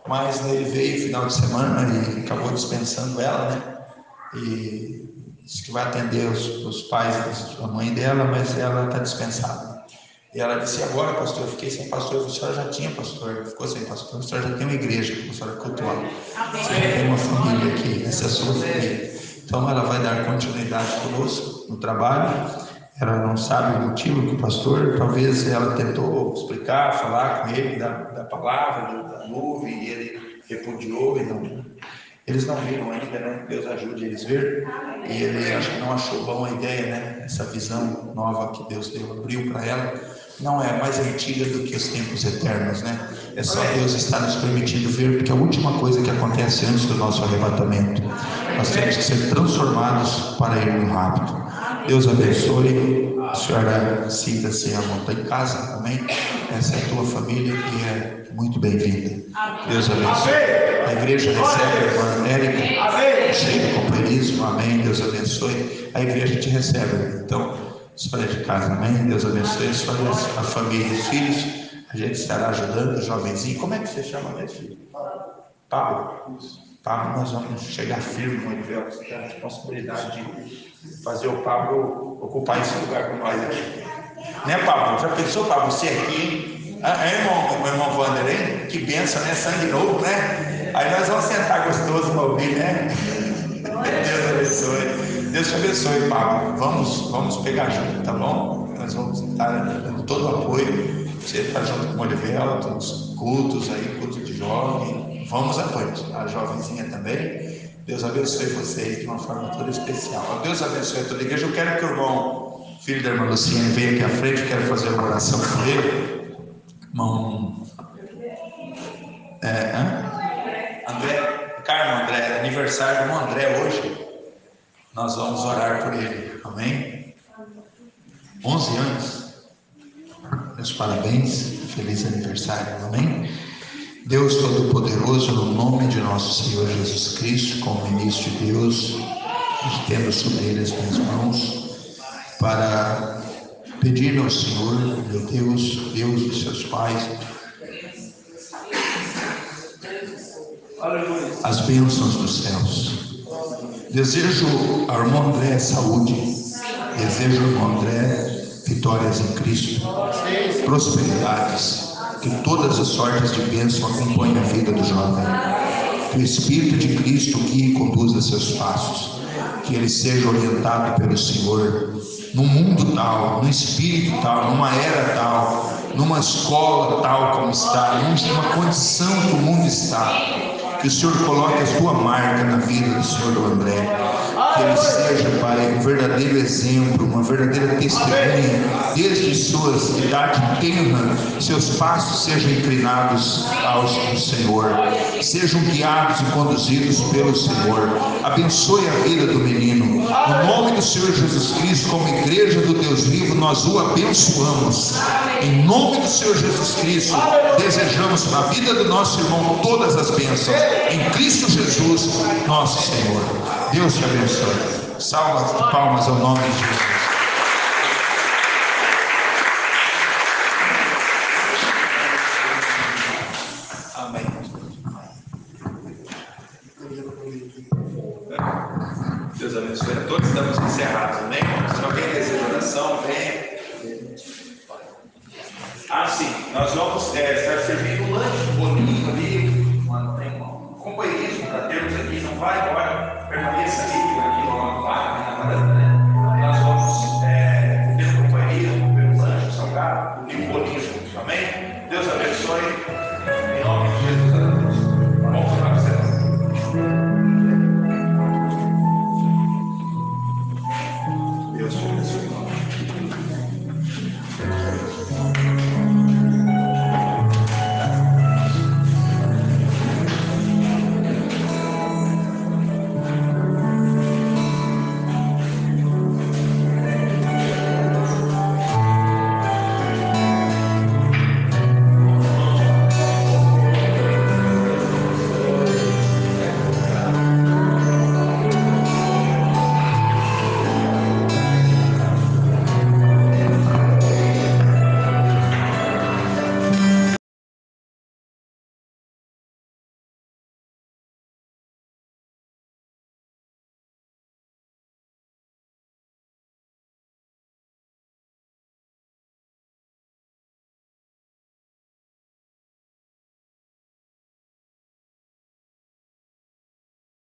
mas ele veio final de semana e acabou dispensando ela, né? E disse que vai atender os pais da mãe dela, mas ela está dispensada. E ela disse: agora, pastor, eu fiquei sem pastor. A senhora já tinha pastor, ficou sem pastor. A senhora já tem uma igreja para a senhora cultuar. Você tem uma família aqui, essa é a sua família. Então ela vai dar continuidade conosco no trabalho. Ela não sabe o motivo que o pastor, talvez ela tentou explicar, falar com ele da palavra, da nuvem, e ele repudiou e não. Eles não viram ainda, né? Deus ajude eles a ver. E ele acho que não achou bom a ideia, né? Essa visão nova que Deus abriu para ela. não é mais antiga do que os tempos eternos, né? É só Deus estar nos permitindo ver, porque a última coisa que acontece antes do nosso arrebatamento, nós temos que ser transformados para ir no rapto. Deus abençoe. A senhora sinta-se à vontade em casa, amém? Essa é a tua família e é muito bem-vinda. Deus abençoe. A igreja recebe a irmã Érica, cheia de companheirismo, amém? Deus abençoe. A igreja te recebe. Então, a senhora é de casa, amém? Deus abençoe a senhora, a família e os filhos. A gente estará ajudando o jovenzinho. Como é que você chama mesmo, filho? Pablo. Pablo, nós vamos chegar firme no Edivel. Você tem a responsabilidade de fazer o Pablo ocupar esse lugar com nós aqui. Né, Pablo? Já pensou, Pablo, você aqui? O irmão Wander, hein? Que benção, né? Sangue novo, né? Aí nós vamos sentar gostoso para ouvir, né? Deus abençoe. Deus te abençoe, Pablo. Vamos pegar junto, tá bom? Nós vamos estar dando todo o apoio. Você está junto com o Olivel, os cultos aí, culto de jovem. Vamos à noite. A jovenzinha também. Deus abençoe vocês de uma forma toda especial. Deus abençoe a toda a igreja. Eu quero que o irmão, filho da irmã Luciene, venha aqui à frente. Eu quero fazer uma oração com ele. Irmão André, Carmo André, aniversário do irmão André hoje. Nós vamos orar por ele. Amém? 11 anos. Meus parabéns. Feliz aniversário. Amém? Deus Todo-Poderoso, no nome de nosso Senhor Jesus Cristo, como ministro de Deus, estendo sobre ele as minhas mãos, para pedir ao Senhor, meu Deus, Deus dos seus pais, as bênçãos dos céus. Desejo ao irmão André saúde, desejo ao irmão André vitórias em Cristo, prosperidades, que todas as sortes de bênção acompanhem a vida do jovem, que o Espírito de Cristo guie e conduza seus passos, que ele seja orientado pelo Senhor, num mundo tal, num espírito tal, numa era tal, numa escola tal como está, numa condição que o mundo está, que o Senhor coloque a sua marca na vida do Senhor André, que ele seja, Pai, um verdadeiro exemplo, uma verdadeira testemunha, desde suas idade tenra, seus passos sejam inclinados aos do Senhor, sejam guiados e conduzidos pelo Senhor. Abençoe a vida do menino, no nome do Senhor Jesus Cristo, como igreja do Deus vivo, nós o abençoamos, em nome do Senhor Jesus Cristo, desejamos na vida do nosso irmão todas as bênçãos, em Cristo Jesus, nosso Senhor. Deus te abençoe. Salva de palmas ao nome de Jesus. Amém. Deus abençoe a todos. Estamos encerrados, amém? Se alguém deseja oração, venha. Sim, nós vamos estar servindo um lanche, um bolinho ali, um companheirismo para termos aqui, não vai?